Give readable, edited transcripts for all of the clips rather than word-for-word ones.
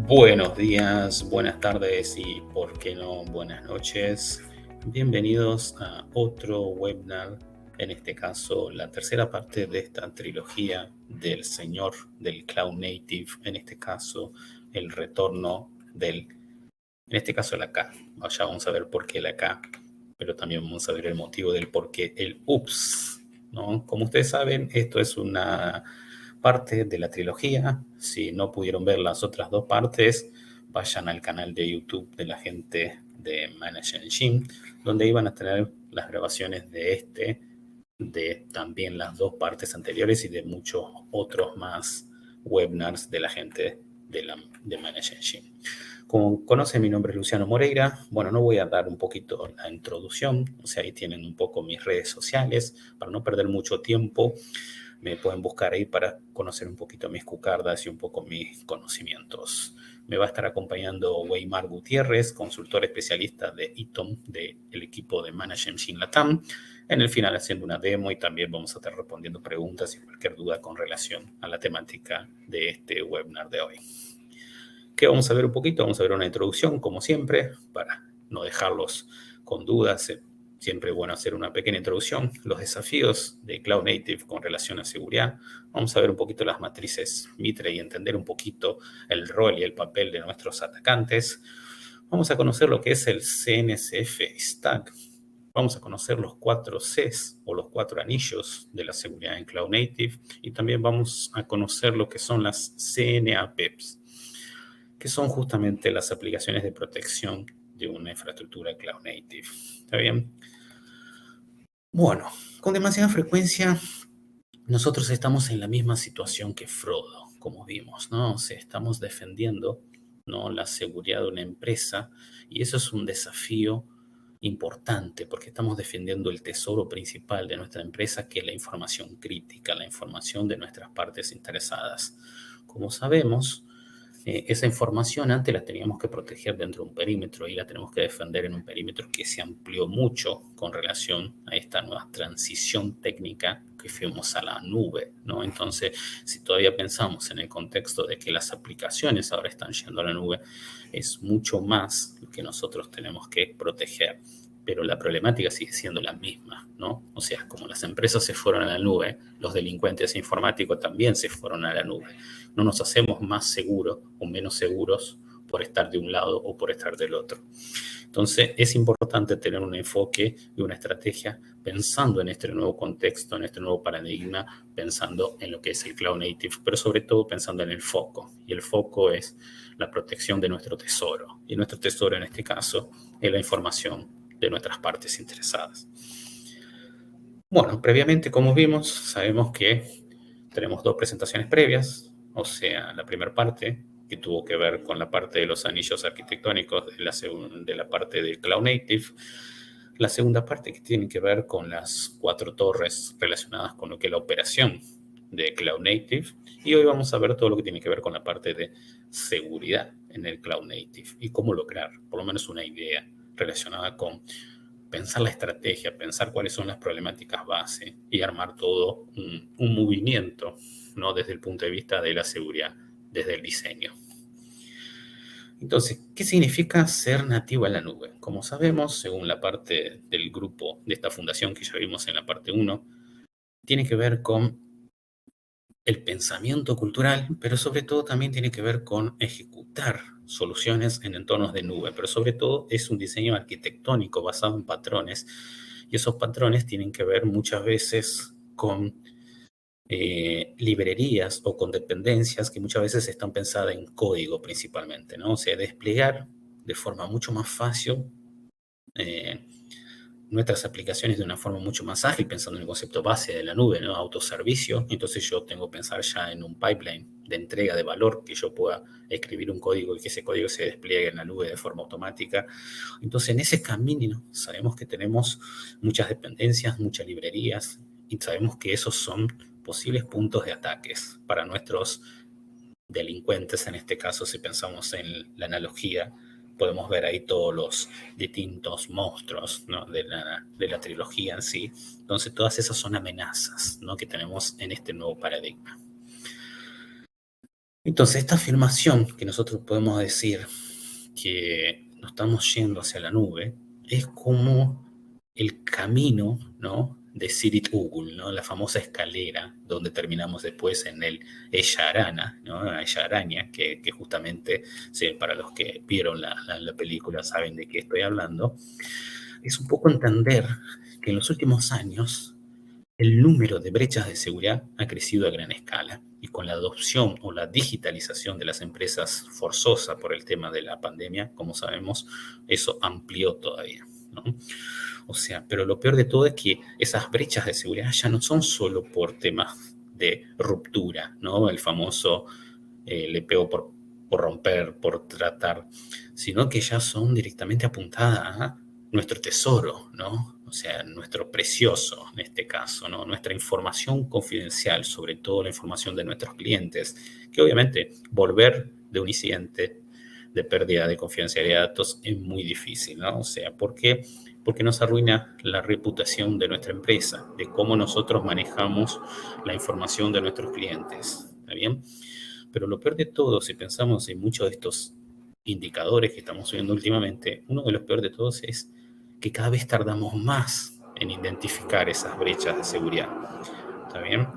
Buenos días, buenas tardes y, por qué no, buenas noches. Bienvenidos a otro webinar, en este caso la tercera parte de esta trilogía del señor del Cloud Native, en este caso el retorno en este caso la K. Ya vamos a ver por qué la K, pero también vamos a ver el motivo del por qué el ups, ¿no? Como ustedes saben, esto es una parte de la trilogía. Si no pudieron ver las otras dos partes, vayan al canal de YouTube de la gente de Manage Engine, donde iban a tener las grabaciones de también las dos partes anteriores y de muchos otros más webinars de la gente de Manage Engine. Como conocen, mi nombre es Luciano Moreira. Bueno, no voy a dar un poquito la introducción, o sea, ahí tienen un poco mis redes sociales, para no perder mucho tiempo. Me pueden buscar ahí para conocer un poquito mis cucardas y un poco mis conocimientos. Me va a estar acompañando Weimar Gutiérrez, consultor especialista de ITOM, del equipo de Manage Engine Latam. En el final haciendo una demo y también vamos a estar respondiendo preguntas y cualquier duda con relación a la temática de este webinar de hoy. ¿Qué vamos a ver un poquito? Vamos a ver una introducción, como siempre, para no dejarlos con dudas. Siempre es bueno hacer una pequeña introducción. Los desafíos de Cloud Native con relación a seguridad. Vamos a ver un poquito las matrices Mitre y entender un poquito el rol y el papel de nuestros atacantes. Vamos a conocer lo que es el CNCF Stack. Vamos a conocer los 4 Cs o los 4 anillos de la seguridad en Cloud Native. Y también vamos a conocer lo que son las CNAPEPs, que son justamente las aplicaciones de protección de una infraestructura Cloud Native. ¿Está bien? Bueno, con demasiada frecuencia nosotros estamos en la misma situación que Frodo, como vimos, ¿no? O sea, estamos defendiendo, ¿no?, la seguridad de una empresa, y eso es un desafío importante porque estamos defendiendo el tesoro principal de nuestra empresa, que es la información crítica, la información de nuestras partes interesadas. Como sabemos, esa información antes la teníamos que proteger dentro de un perímetro y la tenemos que defender en un perímetro que se amplió mucho con relación a esta nueva transición técnica que fuimos a la nube, ¿no? Entonces, si todavía pensamos en el contexto de que las aplicaciones ahora están yendo a la nube, es mucho más lo que nosotros tenemos que proteger. Pero la problemática sigue siendo la misma, ¿no? O sea, como las empresas se fueron a la nube, los delincuentes informáticos también se fueron a la nube. No nos hacemos más seguros o menos seguros por estar de un lado o por estar del otro. Entonces, es importante tener un enfoque y una estrategia pensando en este nuevo contexto, en este nuevo paradigma, pensando en lo que es el Cloud Native, pero sobre todo pensando en el foco. Y el foco es la protección de nuestro tesoro. Y nuestro tesoro en este caso es la información de nuestras partes interesadas. Bueno, previamente, como vimos, sabemos que tenemos dos presentaciones previas. O sea, la primera parte, que tuvo que ver con la parte de los anillos arquitectónicos de la parte de Cloud Native. La segunda parte, que tiene que ver con las 4 torres relacionadas con lo que es la operación de Cloud Native. Y hoy vamos a ver todo lo que tiene que ver con la parte de seguridad en el Cloud Native y cómo lograr, por lo menos, una idea relacionada con pensar la estrategia, pensar cuáles son las problemáticas base y armar todo un movimiento, ¿no?, desde el punto de vista de la seguridad, desde el diseño. Entonces, ¿qué significa ser nativo en la nube? Como sabemos, según la parte del grupo de esta fundación que ya vimos en la parte 1, tiene que ver con el pensamiento cultural, pero sobre todo también tiene que ver con ejecutar soluciones en entornos de nube, pero sobre todo es un diseño arquitectónico basado en patrones, y esos patrones tienen que ver muchas veces con librerías o con dependencias que muchas veces están pensadas en código principalmente, ¿no? O sea, desplegar de forma mucho más fácil eh, nuestras aplicaciones de una forma mucho más ágil, pensando en el concepto base de la nube, ¿no? Autoservicio. Entonces yo tengo que pensar ya en un pipeline de entrega de valor, que yo pueda escribir un código y que ese código se despliegue en la nube de forma automática. Entonces, en ese camino sabemos que tenemos muchas dependencias, muchas librerías, y sabemos que esos son posibles puntos de ataques para nuestros delincuentes. En este caso, si pensamos en la analogía, podemos ver ahí todos los distintos monstruos, ¿no?, de la trilogía en sí. Entonces, todas esas son amenazas, ¿no?, que tenemos en este nuevo paradigma. Entonces, esta afirmación que nosotros podemos decir que nos estamos yendo hacia la nube es como el camino, ¿no?, de Sirit Ugul, ¿no?, la famosa escalera donde terminamos después en el Esharana, ¿no?, ella araña, que justamente, sí, para los que vieron la película saben de qué estoy hablando. Es un poco entender que en los últimos años el número de brechas de seguridad ha crecido a gran escala y con la adopción o la digitalización de las empresas forzosa por el tema de la pandemia, como sabemos, eso amplió todavía, ¿no? O sea, pero lo peor de todo es que esas brechas de seguridad ya no son solo por temas de ruptura, ¿no? El famoso le pego por romper, por tratar, sino que ya son directamente apuntadas a nuestro tesoro, ¿no? O sea, nuestro precioso en este caso, ¿no? Nuestra información confidencial, sobre todo la información de nuestros clientes, que obviamente volver de un incidente de pérdida de confidencialidad de datos es muy difícil, ¿no? O sea, ¿por qué? Porque nos arruina la reputación de nuestra empresa, de cómo nosotros manejamos la información de nuestros clientes, ¿está bien? Pero lo peor de todo, si pensamos en muchos de estos indicadores que estamos viendo últimamente, uno de los peores de todos es que cada vez tardamos más en identificar esas brechas de seguridad. ¿Está bien?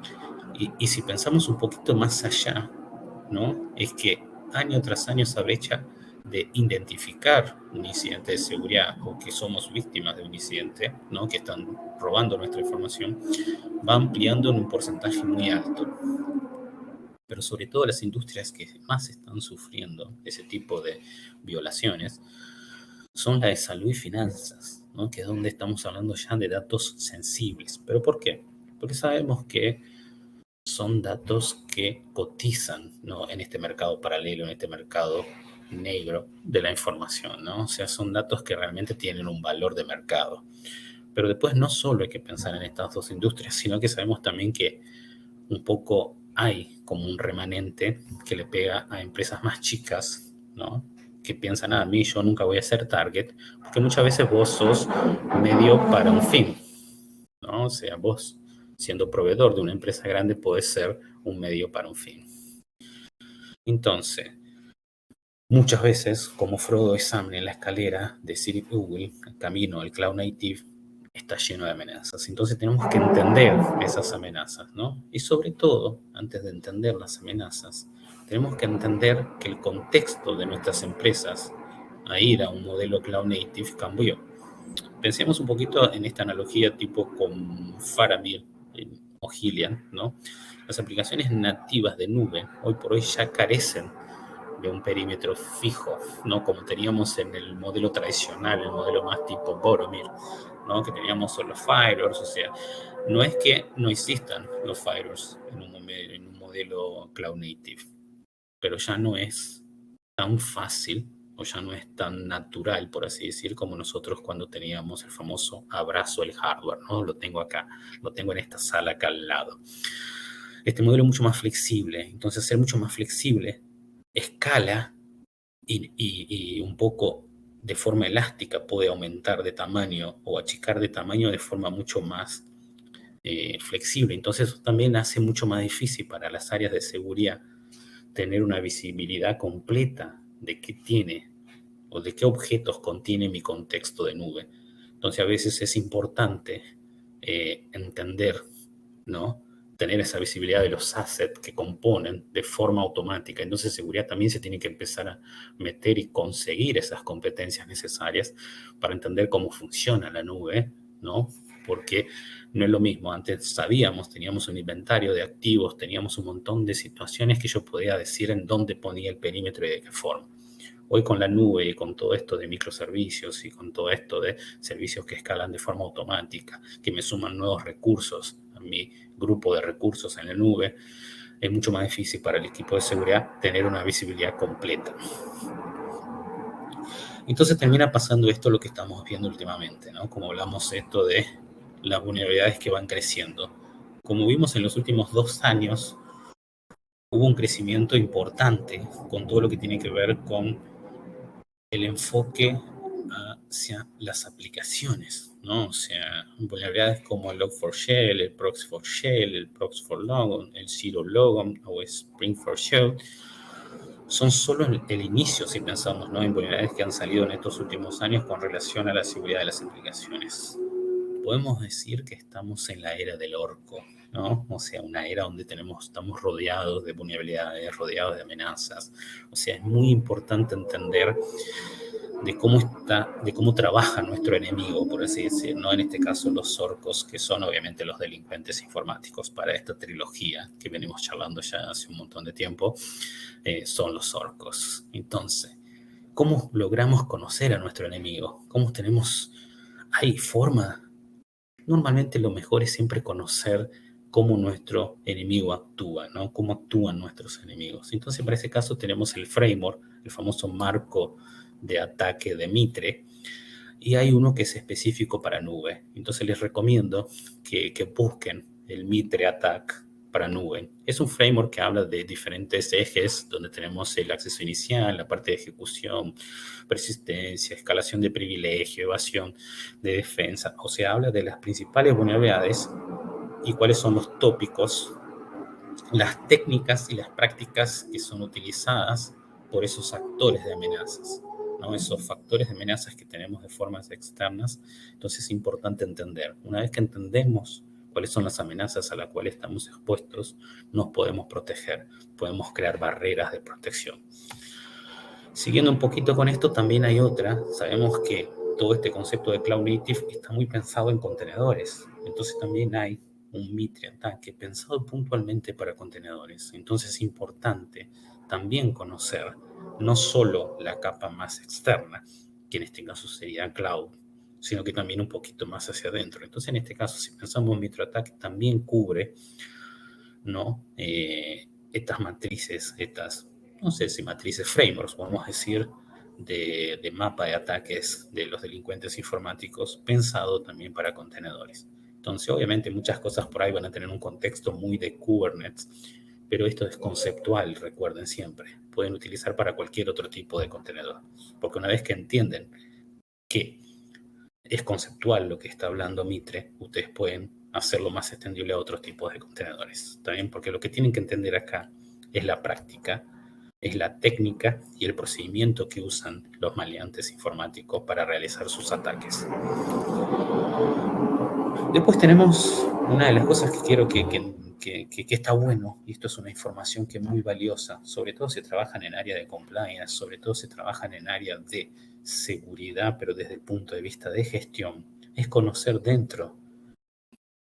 Y si pensamos un poquito más allá, ¿no? Es que año tras año esa brecha de identificar un incidente de seguridad o que somos víctimas de un incidente, ¿no?, que están robando nuestra información, va ampliando en un porcentaje muy alto. Pero sobre todo las industrias que más están sufriendo ese tipo de violaciones son la de salud y finanzas, ¿no?, que es donde estamos hablando ya de datos sensibles. ¿Pero por qué? Porque sabemos que son datos que cotizan, ¿no?, en este mercado paralelo, en este mercado negro de la información, ¿no? O sea, son datos que realmente tienen un valor de mercado. Pero después no solo hay que pensar en estas dos industrias, sino que sabemos también que un poco hay como un remanente que le pega a empresas más chicas, ¿no?, que piensan, a mí yo nunca voy a ser target, porque muchas veces vos sos medio para un fin, ¿no? O sea, vos siendo proveedor de una empresa grande podés ser un medio para un fin. Entonces, muchas veces, como Frodo y Sam en la escalera de Siri Google, el camino al Cloud Native está lleno de amenazas. Entonces tenemos que entender esas amenazas, ¿no? Y sobre todo, antes de entender las amenazas, tenemos que entender que el contexto de nuestras empresas a ir a un modelo Cloud Native cambió. Pensemos un poquito en esta analogía tipo con Faramir o Gillian, ¿no? Las aplicaciones nativas de nube hoy por hoy ya carecen de un perímetro fijo, ¿no?, como teníamos en el modelo tradicional, el modelo más tipo Boromir, ¿no?, que teníamos solo firewalls. O sea, no es que no existan los firewalls en un modelo cloud native, pero ya no es tan fácil o ya no es tan natural, por así decir, como nosotros cuando teníamos el famoso abrazo del hardware, ¿no? Lo tengo acá, lo tengo en esta sala acá al lado. Este modelo es mucho más flexible, entonces ser mucho más flexible escala y un poco de forma elástica puede aumentar de tamaño o achicar de tamaño de forma mucho más flexible. Entonces eso también hace mucho más difícil para las áreas de seguridad tener una visibilidad completa de qué tiene o de qué objetos contiene mi contexto de nube. Entonces a veces es importante entender, ¿no?, tener esa visibilidad de los assets que componen de forma automática. Entonces, seguridad también se tiene que empezar a meter y conseguir esas competencias necesarias para entender cómo funciona la nube, ¿no? Porque no es lo mismo. Antes sabíamos, teníamos un inventario de activos, teníamos un montón de situaciones que yo podía decir en dónde ponía el perímetro y de qué forma. Hoy con la nube y con todo esto de microservicios y con todo esto de servicios que escalan de forma automática, que me suman nuevos recursos a mi grupo de recursos en la nube, es mucho más difícil para el equipo de seguridad tener una visibilidad completa. Entonces termina pasando esto lo que estamos viendo últimamente, ¿no? Como hablamos esto de las vulnerabilidades que van creciendo. Como vimos en los últimos 2 años, hubo un crecimiento importante con todo lo que tiene que ver con el enfoque hacia las aplicaciones, ¿no? O sea, vulnerabilidades como el Log4Shell, el Proxy4Shell, el Proxy4Logon, el Zero Logon o Spring4Shell, son solo el inicio, si pensamos, ¿no?, en vulnerabilidades que han salido en estos últimos años con relación a la seguridad de las aplicaciones. Podemos decir que estamos en la era del orco, ¿no? O sea, una era donde estamos rodeados de vulnerabilidades, rodeados de amenazas. O sea, es muy importante entender de cómo trabaja nuestro enemigo, por así decirlo, ¿no? En este caso, los orcos, que son obviamente los delincuentes informáticos para esta trilogía que venimos charlando ya hace un montón de tiempo, son los orcos. Entonces, ¿cómo logramos conocer a nuestro enemigo? ¿Hay forma? Normalmente lo mejor es siempre conocer cómo nuestro enemigo actúa, ¿no? Cómo actúan nuestros enemigos. Entonces, para ese caso tenemos el framework, el famoso marco de ataque de Mitre, y hay uno que es específico para nube. Entonces les recomiendo que busquen el Mitre Attack para nube. Es un framework que habla de diferentes ejes, donde tenemos el acceso inicial, la parte de ejecución, persistencia, escalación de privilegio, evasión de defensa. O sea, habla de las principales vulnerabilidades y cuáles son los tópicos, las técnicas y las prácticas que son utilizadas por esos actores de amenazas, ¿no? Esos factores de amenazas que tenemos de formas externas. Entonces es importante entender. Una vez que entendemos cuáles son las amenazas a las cuales estamos expuestos, nos podemos proteger, podemos crear barreras de protección. Siguiendo un poquito con esto, también hay otra. Sabemos que todo este concepto de Cloud Native está muy pensado en contenedores. Entonces también hay un Mitre ataque pensado puntualmente para contenedores. Entonces es importante también conocer no solo la capa más externa, que en este caso sería Cloud, sino que también un poquito más hacia adentro. Entonces en este caso, si pensamos en Mitre ataque, también cubre, ¿no?, estas matrices, no sé si matrices, frameworks, podemos decir, de mapa de ataques de los delincuentes informáticos, pensado también para contenedores. Entonces, obviamente, muchas cosas por ahí van a tener un contexto muy de Kubernetes, pero esto es conceptual, recuerden siempre. Pueden utilizar para cualquier otro tipo de contenedor, porque una vez que entienden que es conceptual lo que está hablando Mitre, ustedes pueden hacerlo más extendible a otros tipos de contenedores. ¿También? Porque lo que tienen que entender acá es la práctica, es la técnica y el procedimiento que usan los maleantes informáticos para realizar sus ataques. Después tenemos una de las cosas que quiero que está bueno, y esto es una información que es muy valiosa, sobre todo si trabajan en área de compliance, sobre todo si trabajan en área de seguridad, pero desde el punto de vista de gestión, es conocer dentro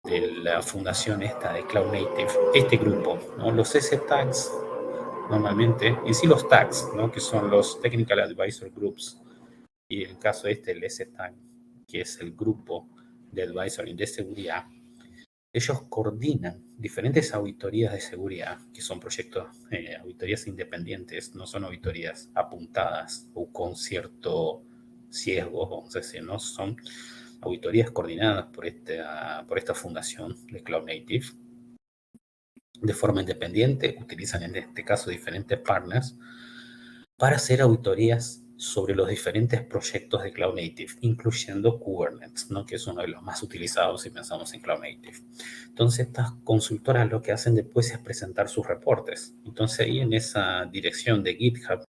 de la fundación esta de Cloud Native, este grupo, ¿no? Los S-Tags, normalmente, y sí los tags, ¿no?, que son los Technical Advisor Groups, y en el caso este, el S-Tag, que es el grupo de advisory de seguridad. Ellos coordinan diferentes auditorías de seguridad, que son proyectos, auditorías independientes, no son auditorías apuntadas o con cierto sesgo, vamos a decir, ¿no? Son auditorías coordinadas por esta fundación de Cloud Native. De forma independiente, utilizan en este caso diferentes partners para hacer auditorías sobre los diferentes proyectos de Cloud Native, incluyendo Kubernetes, ¿no?, que es uno de los más utilizados si pensamos en Cloud Native. Entonces, estas consultoras lo que hacen después es presentar sus reportes. Entonces, ahí en esa dirección de GitHub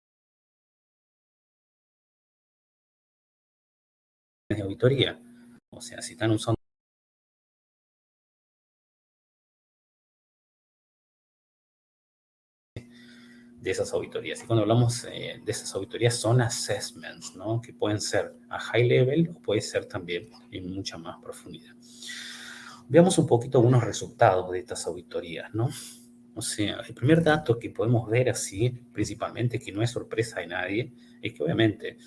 de auditoría, o sea, si están usando de esas auditorías. Y cuando hablamos de esas auditorías son assessments, ¿no?, que pueden ser a high level o puede ser también en mucha más profundidad. Veamos un poquito algunos resultados de estas auditorías, ¿no? O sea, el primer dato que podemos ver así, principalmente, que no es sorpresa de nadie, es que obviamente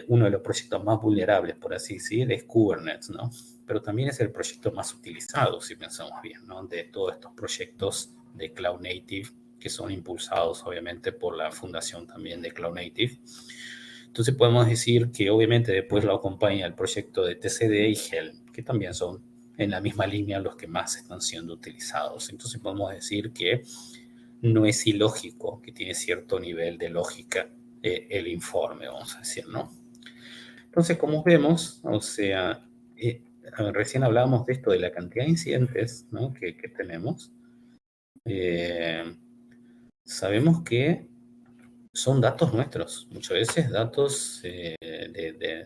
uno de los proyectos más vulnerables, por así decir, es Kubernetes, ¿no? Pero también es el proyecto más utilizado, si pensamos bien, ¿no?, de todos estos proyectos de Cloud Native, que son impulsados obviamente por la fundación también de Cloud Native. Entonces podemos decir que obviamente después lo acompaña el proyecto de TCD y Helm, que también son en la misma línea los que más están siendo utilizados. Entonces podemos decir que no es ilógico, que tiene cierto nivel de lógica el informe, vamos a decir, ¿no? Entonces, como vemos, o sea, recién hablábamos de esto, de la cantidad de incidentes, ¿no?, que tenemos. Sabemos que son datos nuestros, muchas veces datos de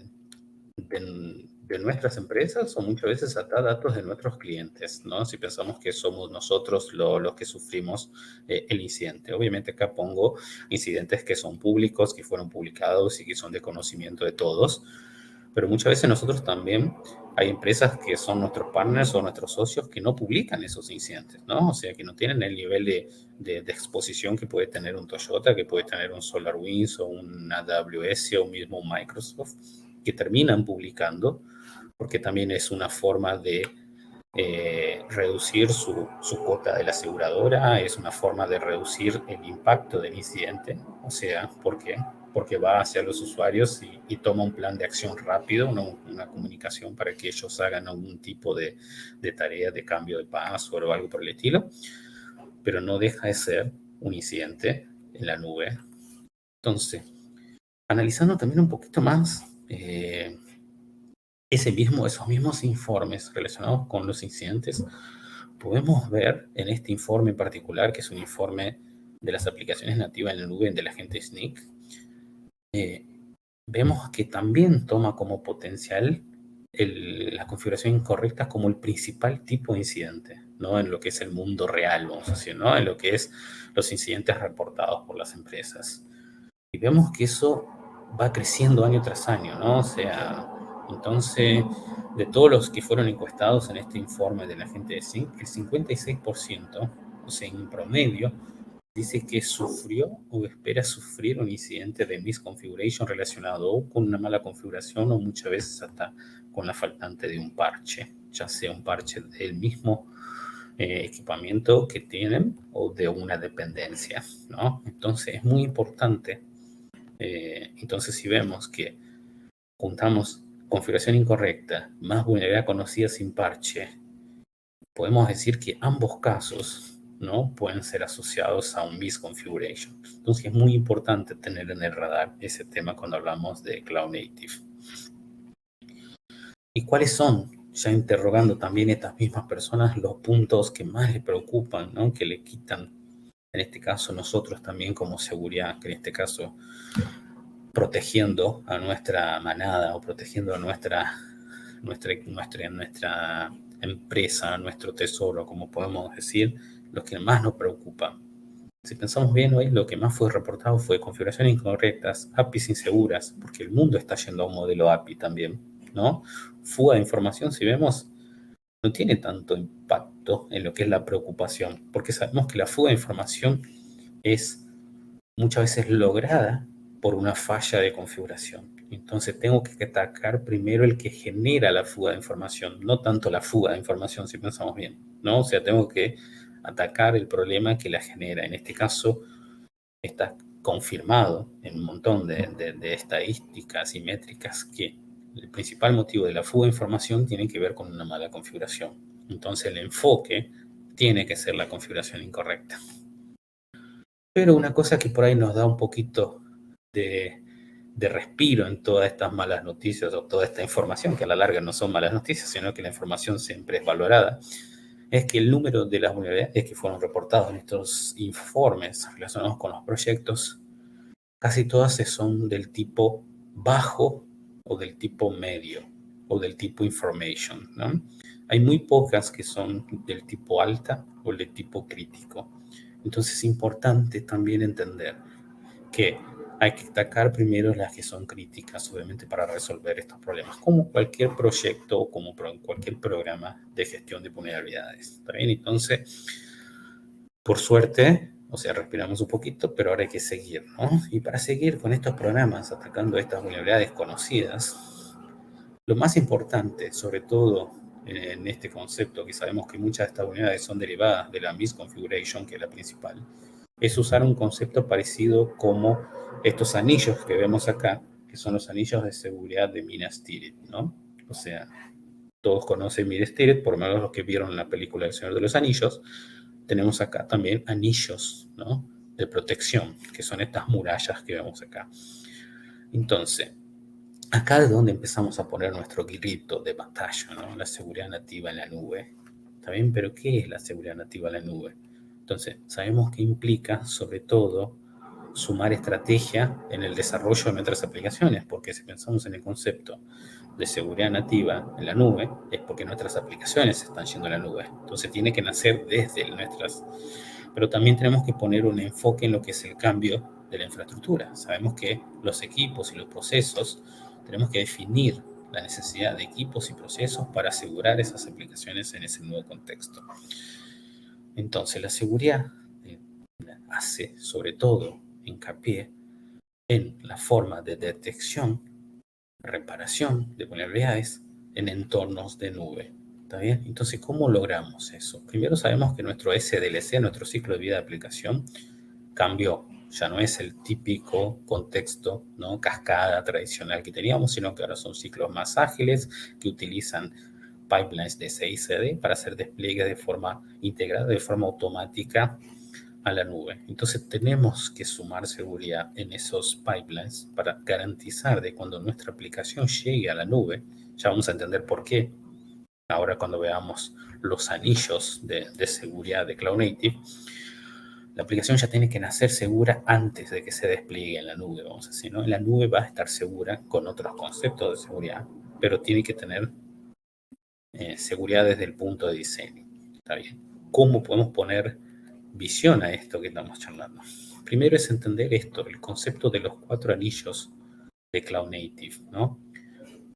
nuestras empresas o muchas veces hasta datos de nuestros clientes, ¿no? Si pensamos que somos nosotros los que sufrimos el incidente. Obviamente acá pongo incidentes que son públicos, que fueron publicados y que son de conocimiento de todos, pero muchas veces nosotros también hay empresas que son nuestros partners o nuestros socios que no publican esos incidentes, ¿no? O sea, que no tienen el nivel de exposición que puede tener un Toyota, que puede tener un SolarWinds o un AWS o mismo un Microsoft, que terminan publicando, porque también es una forma de reducir su cuota de la aseguradora, es una forma de reducir el impacto del incidente, o sea, ¿por qué? Porque va hacia los usuarios y toma un plan de acción rápido, una comunicación para que ellos hagan algún tipo de tarea de cambio de password o algo por el estilo, pero no deja de ser un incidente en la nube. Entonces, analizando también un poquito más esos mismos informes relacionados con los incidentes, podemos ver en este informe en particular, que es un informe de las aplicaciones nativas en la nube de la gente Snyk, vemos que también toma como potencial la configuración incorrecta como el principal tipo de incidente, ¿no? En lo que es el mundo real, vamos a decir, ¿no? En lo que es los incidentes reportados por las empresas. Y vemos que eso va creciendo año tras año, ¿no? O sea, entonces, de todos los que fueron encuestados en este informe de la gente de Sync, el 56%, o sea, en promedio, dice que sufrió o espera sufrir un incidente de misconfiguration relacionado con una mala configuración o muchas veces hasta con la faltante de un parche, ya sea un parche del mismo equipamiento que tienen o de una dependencia, ¿no? Entonces es muy importante. Entonces si vemos que juntamos configuración incorrecta más vulnerabilidad conocida sin parche, podemos decir que ambos casos, ¿no?, pueden ser asociados a un misconfiguration. Entonces es muy importante tener en el radar ese tema cuando hablamos de Cloud Native. ¿Y cuáles son, ya interrogando también estas mismas personas, los puntos que más les preocupan, ¿no?, que le quitan, en este caso nosotros también como seguridad, que en este caso protegiendo a nuestra manada o protegiendo a nuestra empresa, nuestro tesoro, como podemos decir, lo que más nos preocupa? Si pensamos bien hoy, lo que más fue reportado fue configuraciones incorrectas, APIs inseguras, porque el mundo está yendo a un modelo API también, ¿no? Fuga de información, si vemos, no tiene tanto impacto en lo que es la preocupación, porque sabemos que la fuga de información es muchas veces lograda por una falla de configuración. Entonces tengo que atacar primero el que genera la fuga de información, no tanto la fuga de información, si pensamos bien, ¿no? O sea, tengo que atacar el problema que la genera. En este caso, está confirmado en un montón de estadísticas y métricas que el principal motivo de la fuga de información tiene que ver con una mala configuración. Entonces el enfoque tiene que ser la configuración incorrecta. Pero una cosa que por ahí nos da un poquito de respiro en todas estas malas noticias o toda esta información, que a la larga no son malas noticias, sino que la información siempre es valorada, es que el número de las vulnerabilidades que fueron reportados en estos informes relacionados con los proyectos, casi todas son del tipo bajo o del tipo medio o del tipo information, ¿no? Hay muy pocas que son del tipo alta o del tipo crítico. Entonces es importante también entender que hay que atacar primero las que son críticas, obviamente, para resolver estos problemas, como cualquier proyecto o como cualquier programa de gestión de vulnerabilidades. ¿Está bien? Entonces, por suerte, o sea, respiramos un poquito, pero ahora hay que seguir, ¿no? Y para seguir con estos programas, atacando estas vulnerabilidades conocidas, lo más importante, sobre todo en este concepto, que sabemos que muchas de estas vulnerabilidades son derivadas de la misconfiguration, que es la principal, es usar un concepto parecido como estos anillos que vemos acá, que son los anillos de seguridad de Minas Tirith, ¿no? O sea, todos conocen Minas Tirith, por lo menos los que vieron la película El Señor de los Anillos. Tenemos acá también anillos, ¿no?, de protección, que son estas murallas que vemos acá. Entonces, acá es donde empezamos a poner nuestro grito de batalla, ¿no? La seguridad nativa en la nube. ¿Está bien? Pero ¿qué es la seguridad nativa en la nube? Entonces, sabemos que implica, sobre todo, sumar estrategia en el desarrollo de nuestras aplicaciones, porque si pensamos en el concepto de seguridad nativa en la nube, es porque nuestras aplicaciones están yendo a la nube. Entonces tiene que nacer desde nuestras... Pero también tenemos que poner un enfoque en lo que es el cambio de la infraestructura. Sabemos que los equipos y los procesos, tenemos que definir la necesidad de equipos y procesos para asegurar esas aplicaciones en ese nuevo contexto. Entonces, la seguridad hace sobre todo hincapié en la forma de detección, reparación de vulnerabilidades en entornos de nube. ¿Está bien? Entonces, ¿cómo logramos eso? Primero sabemos que nuestro SDLC, nuestro ciclo de vida de aplicación, cambió. Ya no es el típico contexto, ¿no?, cascada tradicional que teníamos, sino que ahora son ciclos más ágiles que utilizan pipelines de CI/CD para hacer despliegue de forma integrada, de forma automática a la nube. Entonces tenemos que sumar seguridad en esos pipelines para garantizar de cuando nuestra aplicación llegue a la nube, ya vamos a entender por qué. Ahora cuando veamos los anillos de seguridad de Cloud Native, la aplicación ya tiene que nacer segura antes de que se despliegue en la nube, vamos a decir, ¿no? En la nube va a estar segura con otros conceptos de seguridad, pero tiene que tener seguridad desde el punto de diseño. ¿Está bien? ¿Cómo podemos poner visión a esto que estamos charlando? Primero es entender esto, el concepto de los 4 anillos de Cloud Native, ¿no?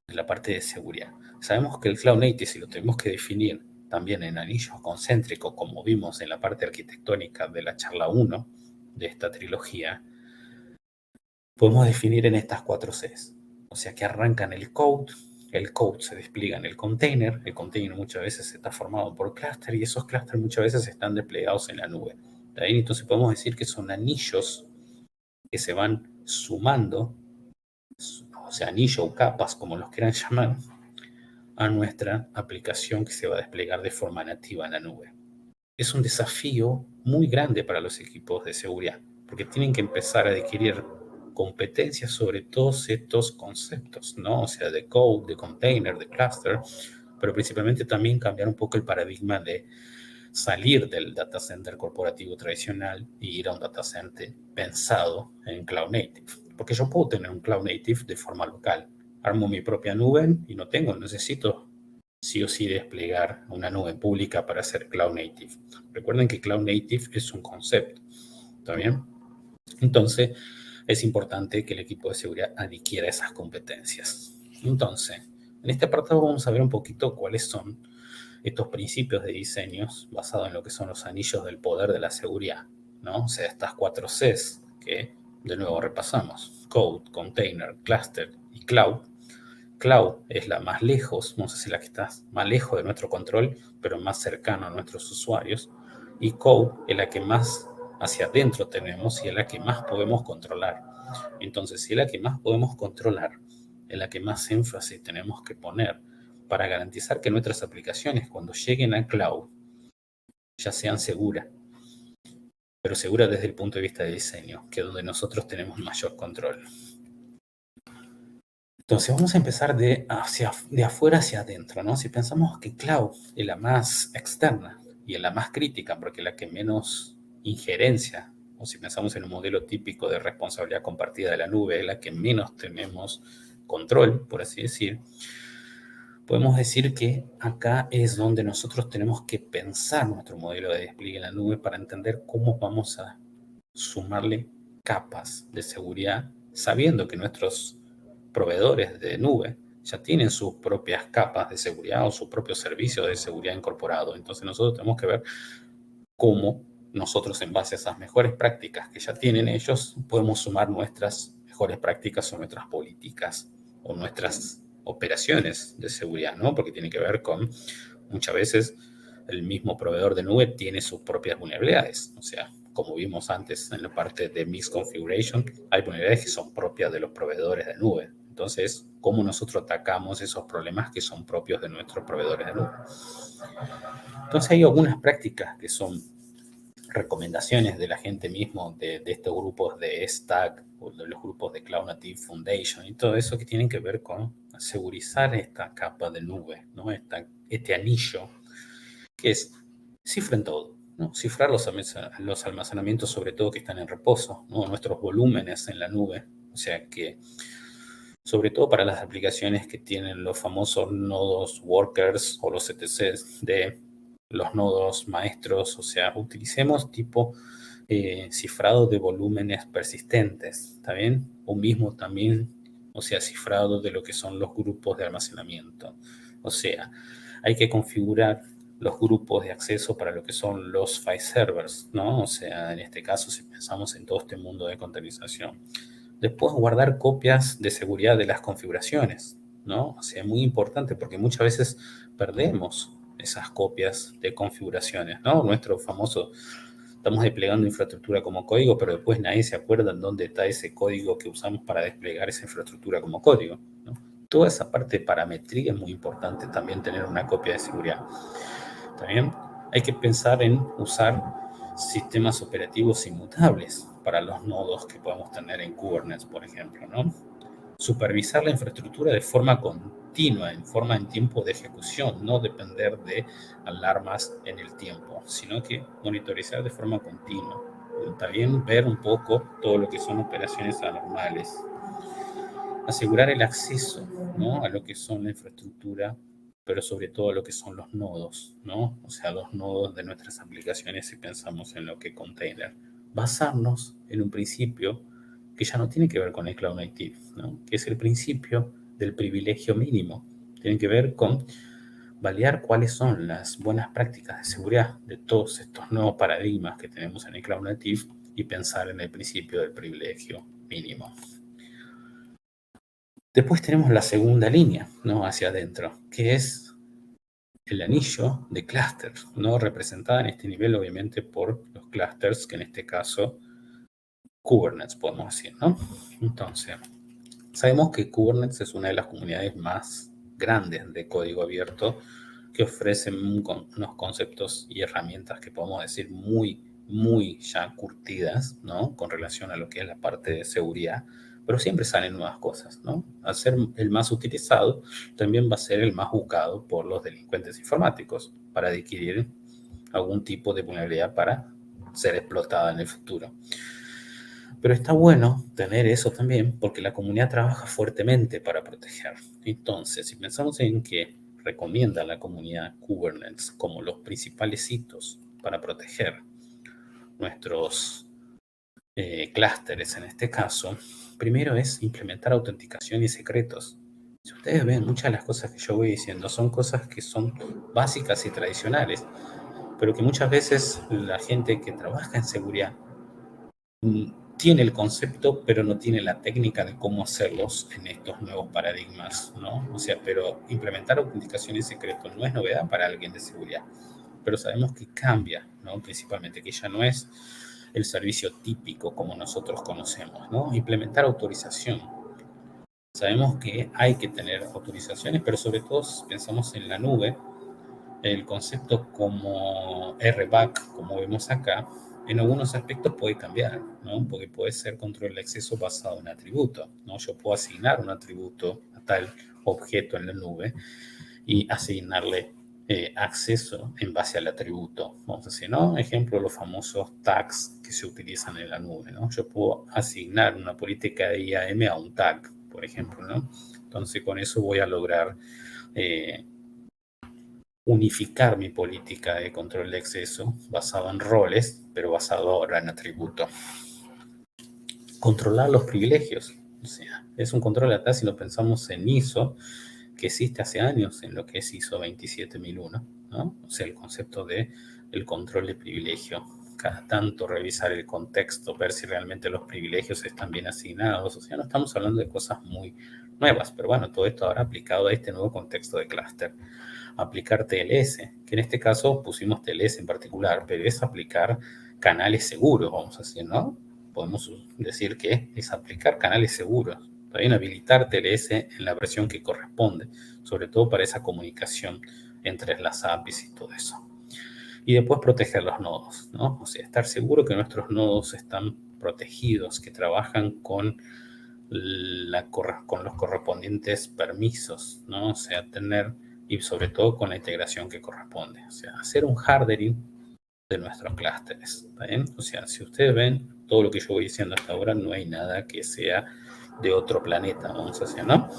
De la parte de seguridad. Sabemos que el Cloud Native, si lo tenemos que definir también en anillos concéntricos, como vimos en la parte arquitectónica de la charla 1 de esta trilogía, podemos definir en estas 4 Cs. O sea, que arrancan el code se despliega en el container muchas veces está formado por clúster y esos clústeres muchas veces están desplegados en la nube. ¿Está bien? Entonces podemos decir que son anillos que se van sumando, o sea, anillos o capas, como los quieran llamar, a nuestra aplicación que se va a desplegar de forma nativa en la nube. Es un desafío muy grande para los equipos de seguridad, porque tienen que empezar a adquirir competencias sobre todos estos conceptos, ¿no? O sea, de code, de container, de cluster, pero principalmente también cambiar un poco el paradigma de salir del data center corporativo tradicional y ir a un data center pensado en Cloud Native. Porque yo puedo tener un Cloud Native de forma local. Armo mi propia nube y necesito sí o sí desplegar una nube pública para hacer Cloud Native. Recuerden que Cloud Native es un concepto, ¿está bien? Entonces, es importante que el equipo de seguridad adquiera esas competencias. Entonces, en este apartado vamos a ver un poquito cuáles son estos principios de diseños basados en lo que son los anillos del poder de la seguridad, ¿no? O sea, estas 4 Cs que de nuevo repasamos: Code, Container, Cluster y Cloud. Cloud es la más lejos, vamos a decir la que está más lejos de nuestro control, pero más cercano a nuestros usuarios. Y Code es la que más hacia adentro tenemos y es la que más podemos controlar. Entonces, si es la que más podemos controlar, es la que más énfasis tenemos que poner para garantizar que nuestras aplicaciones, cuando lleguen a Cloud, ya sean seguras. Pero seguras desde el punto de vista de diseño, que es donde nosotros tenemos mayor control. Entonces vamos a empezar de afuera hacia adentro, ¿no? Si pensamos que Cloud es la más externa y es la más crítica, porque es la que menos injerencia, o si pensamos en un modelo típico de responsabilidad compartida de la nube, es la que menos tenemos control, por así decir, podemos decir que acá es donde nosotros tenemos que pensar nuestro modelo de despliegue en la nube para entender cómo vamos a sumarle capas de seguridad, sabiendo que nuestros proveedores de nube ya tienen sus propias capas de seguridad o sus propios servicios de seguridad incorporados. Entonces nosotros tenemos que ver cómo nosotros, en base a esas mejores prácticas que ya tienen ellos, podemos sumar nuestras mejores prácticas o nuestras políticas o nuestras operaciones de seguridad, ¿no? Porque tiene que ver con, muchas veces, el mismo proveedor de nube tiene sus propias vulnerabilidades. O sea, como vimos antes en la parte de Mixed Configuration, hay vulnerabilidades que son propias de los proveedores de nube. Entonces, ¿cómo nosotros atacamos esos problemas que son propios de nuestros proveedores de nube? Entonces, hay algunas prácticas que son recomendaciones de la gente mismo, de estos grupos de Stack, o de los grupos de Cloud Native Foundation y todo eso que tienen que ver con asegurizar esta capa de nube, ¿no? Este anillo que es cifren todo. ¿no? Cifrar los almacenamientos, sobre todo que están en reposo, ¿no? Nuestros volúmenes en la nube. O sea que, sobre todo para las aplicaciones que tienen los famosos nodos workers o los ETCs de los nodos maestros, o sea, utilicemos tipo cifrado de volúmenes persistentes, ¿está bien? O mismo también, o sea, cifrado de lo que son los grupos de almacenamiento. O sea, hay que configurar los grupos de acceso para lo que son los file servers, ¿no? O sea, en este caso, si pensamos en todo este mundo de containerización. Después, guardar copias de seguridad de las configuraciones, ¿no? O sea, muy importante porque muchas veces perdemos esas copias de configuraciones, ¿no? Nuestro famoso, estamos desplegando infraestructura como código, pero después nadie se acuerda en dónde está ese código que usamos para desplegar esa infraestructura como código, ¿no? Toda esa parte de parametría es muy importante también tener una copia de seguridad. También hay que pensar en usar sistemas operativos inmutables para los nodos que podemos tener en Kubernetes, por ejemplo, ¿no? Supervisar la infraestructura de forma continua, en tiempo de ejecución, no depender de alarmas en el tiempo, sino que monitorizar de forma continua. También ver un poco todo lo que son operaciones anormales. Asegurar el acceso, ¿no? A lo que son la infraestructura, pero sobre todo a lo que son los nodos, ¿no? O sea, los nodos de nuestras aplicaciones si pensamos en lo que container. Basarnos en un principio que ya no tiene que ver con el Cloud Native, ¿no? Que es el principio del privilegio mínimo. Tiene que ver con validar cuáles son las buenas prácticas de seguridad de todos estos nuevos paradigmas que tenemos en el Cloud Native y pensar en el principio del privilegio mínimo. Después tenemos la segunda línea, ¿no? Hacia adentro, que es el anillo de clúster, ¿no? Representada en este nivel, obviamente, por los clusters, que en este caso, Kubernetes, podemos decir, ¿no? Entonces, sabemos que Kubernetes es una de las comunidades más grandes de código abierto que ofrecen unos conceptos y herramientas que podemos decir muy ya curtidas, ¿no? Con relación a lo que es la parte de seguridad, pero siempre salen nuevas cosas, ¿no? Al ser el más utilizado, también va a ser el más buscado por los delincuentes informáticos para adquirir algún tipo de vulnerabilidad para ser explotada en el futuro. Pero está bueno tener eso también porque la comunidad trabaja fuertemente para proteger. Entonces, si pensamos en que recomienda la comunidad Kubernetes como los principales hitos para proteger nuestros clústeres en este caso, primero es implementar autenticación y secretos. Si ustedes ven, muchas de las cosas que yo voy diciendo son cosas que son básicas y tradicionales, pero que muchas veces la gente que trabaja en seguridad tiene el concepto, pero no tiene la técnica de cómo hacerlos en estos nuevos paradigmas, ¿no? O sea, pero implementar autenticación y secreto no es novedad para alguien de seguridad, pero sabemos que cambia, ¿no? Principalmente que ya no es el servicio típico como nosotros conocemos, ¿no? Implementar autorización. Sabemos que hay que tener autorizaciones, pero sobre todo pensamos en la nube, el concepto como RBAC, como vemos acá, en algunos aspectos puede cambiar, ¿no? Porque puede ser control de acceso basado en atributo, ¿no? Yo puedo asignar un atributo a tal objeto en la nube y asignarle acceso en base al atributo. Vamos a decir, ¿no? Ejemplo, los famosos tags que se utilizan en la nube, ¿no? Yo puedo asignar una política de IAM a un tag, por ejemplo, ¿no? Entonces, con eso voy a lograr unificar mi política de control de acceso basado en roles, pero basado ahora en atributos. Controlar los privilegios. O sea, es un control acá si lo pensamos en ISO, que existe hace años en lo que es ISO 27001, ¿no? O sea, el concepto de el control de privilegio. Cada tanto revisar el contexto, ver si realmente los privilegios están bien asignados. O sea, no estamos hablando de cosas muy nuevas, pero bueno, todo esto ahora aplicado a este nuevo contexto de clúster. Aplicar TLS, que en este caso pusimos TLS en particular, pero es aplicar canales seguros, vamos a decir, ¿no? Podemos decir que es aplicar canales seguros. También habilitar TLS en la versión que corresponde, sobre todo para esa comunicación entre las APIs y todo eso. Y después proteger los nodos, ¿no? O sea, estar seguro que nuestros nodos están protegidos, que trabajan con los correspondientes permisos, ¿no? O sea, tener, y sobre todo con la integración que corresponde. O sea, hacer un hardening de nuestros clústeres. ¿Está bien? O sea, si ustedes ven todo lo que yo voy diciendo hasta ahora, no hay nada que sea de otro planeta, vamos a decir, ¿no?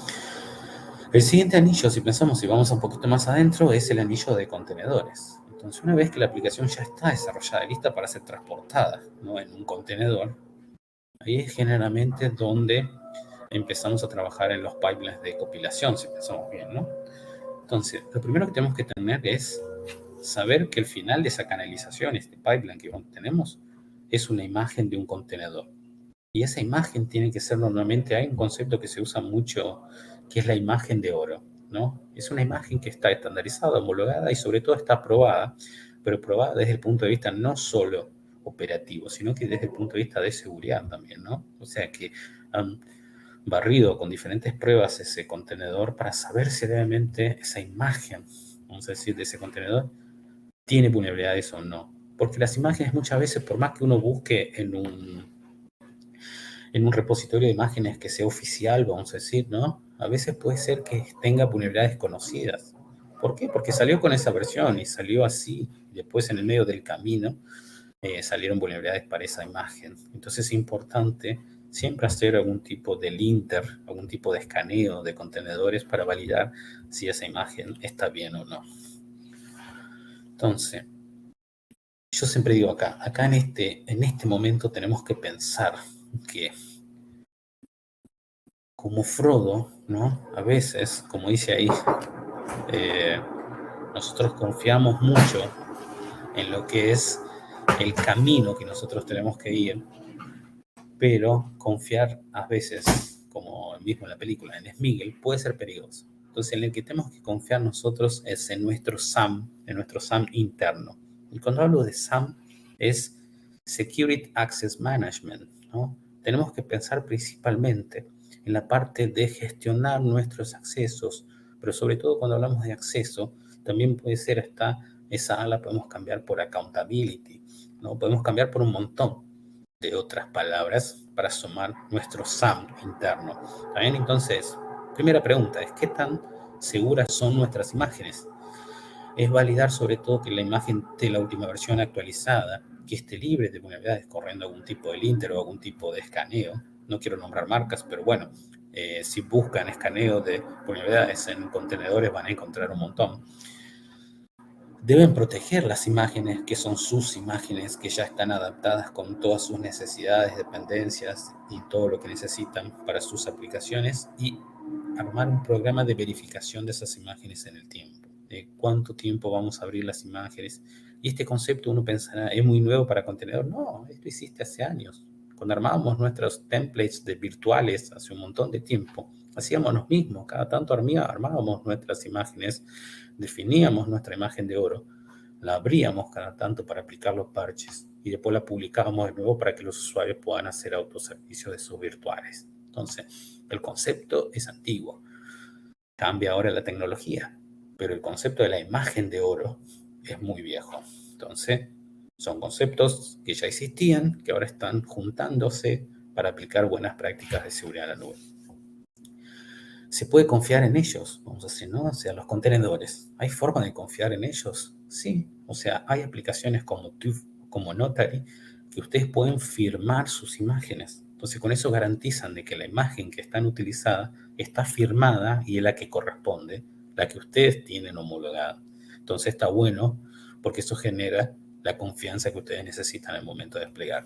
El siguiente anillo, si pensamos, si vamos un poquito más adentro, es el anillo de contenedores. Entonces, una vez que la aplicación ya está desarrollada y lista para ser transportada, ¿no?, en un contenedor, ahí es generalmente donde empezamos a trabajar en los pipelines de compilación, si pensamos bien, ¿no? Entonces, lo primero que tenemos que tener es saber que el final de esa canalización, este pipeline que tenemos, es una imagen de un contenedor. Y esa imagen tiene que ser normalmente, hay un concepto que se usa mucho, que es la imagen de oro, ¿no? Es una imagen que está estandarizada, homologada y sobre todo está probada, pero probada desde el punto de vista no solo operativo, sino que desde el punto de vista de seguridad también, ¿no? O sea que han barrido con diferentes pruebas ese contenedor para saber si realmente esa imagen, vamos a decir, de ese contenedor tiene vulnerabilidades o no. Porque las imágenes muchas veces, por más que uno busque en un repositorio de imágenes que sea oficial, vamos a decir, ¿no? A veces puede ser que tenga vulnerabilidades conocidas. ¿Por qué? Porque salió con esa versión y salió así. Después, en el medio del camino, salieron vulnerabilidades para esa imagen. Entonces es importante siempre hacer algún tipo de linter, algún tipo de escaneo de contenedores para validar si esa imagen está bien o no. Entonces, yo siempre digo acá en este momento tenemos que pensar que como Frodo, ¿no? A veces, como dice ahí, nosotros confiamos mucho en lo que es el camino que nosotros tenemos que ir, pero confiar a veces, como mismo en la película, en Sméagol, puede ser peligroso. Entonces, en el que tenemos que confiar nosotros es en nuestro SAM interno. Y cuando hablo de SAM, es Security Access Management, ¿no? Tenemos que pensar principalmente en la parte de gestionar nuestros accesos, pero sobre todo cuando hablamos de acceso, también puede ser hasta esa ala podemos cambiar por accountability, ¿no? Podemos cambiar por un montón de otras palabras para sumar nuestro SAM interno. ¿También? Entonces, primera pregunta es, ¿qué tan seguras son nuestras imágenes? Es validar sobre todo que la imagen de la última versión actualizada, que esté libre de vulnerabilidades corriendo algún tipo de linter o algún tipo de escaneo. No quiero nombrar marcas, pero bueno, si buscan escaneo de vulnerabilidades en contenedores van a encontrar un montón. Deben proteger las imágenes, que son sus imágenes, que ya están adaptadas con todas sus necesidades, dependencias y todo lo que necesitan para sus aplicaciones, y armar un programa de verificación de esas imágenes en el tiempo. De cuánto tiempo vamos a abrir las imágenes. Y este concepto uno pensará, ¿es muy nuevo para contenedor? No, esto existe hace años. Cuando armábamos nuestros templates de virtuales hace un montón de tiempo, hacíamos lo mismo. Cada tanto armábamos nuestras imágenes, definíamos nuestra imagen de oro, la abríamos cada tanto para aplicar los parches y después la publicábamos de nuevo para que los usuarios puedan hacer autoservicio de sus virtuales. Entonces, el concepto es antiguo. Cambia ahora la tecnología, pero el concepto de la imagen de oro es muy viejo. Entonces, son conceptos que ya existían, que ahora están juntándose para aplicar buenas prácticas de seguridad en la nube. ¿Se puede confiar en ellos? Vamos a decir, ¿no? O sea, los contenedores. ¿Hay forma de confiar en ellos? Sí. O sea, hay aplicaciones como Notary que ustedes pueden firmar sus imágenes. Entonces, con eso garantizan de que la imagen que están utilizada está firmada y es la que corresponde, la que ustedes tienen homologada. Entonces, está bueno porque eso genera la confianza que ustedes necesitan al momento de desplegar.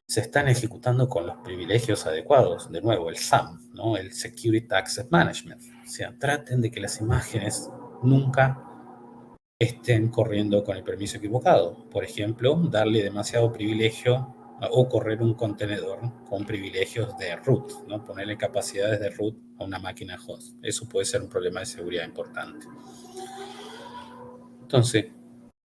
Se están ejecutando con los privilegios adecuados. De nuevo, el SAM, ¿no? El Security Access Management. O sea, traten de que las imágenes nunca estén corriendo con el permiso equivocado. Por ejemplo, darle demasiado privilegio o correr un contenedor con privilegios de root, ¿no? Ponerle capacidades de root a una máquina host. Eso puede ser un problema de seguridad importante. Entonces,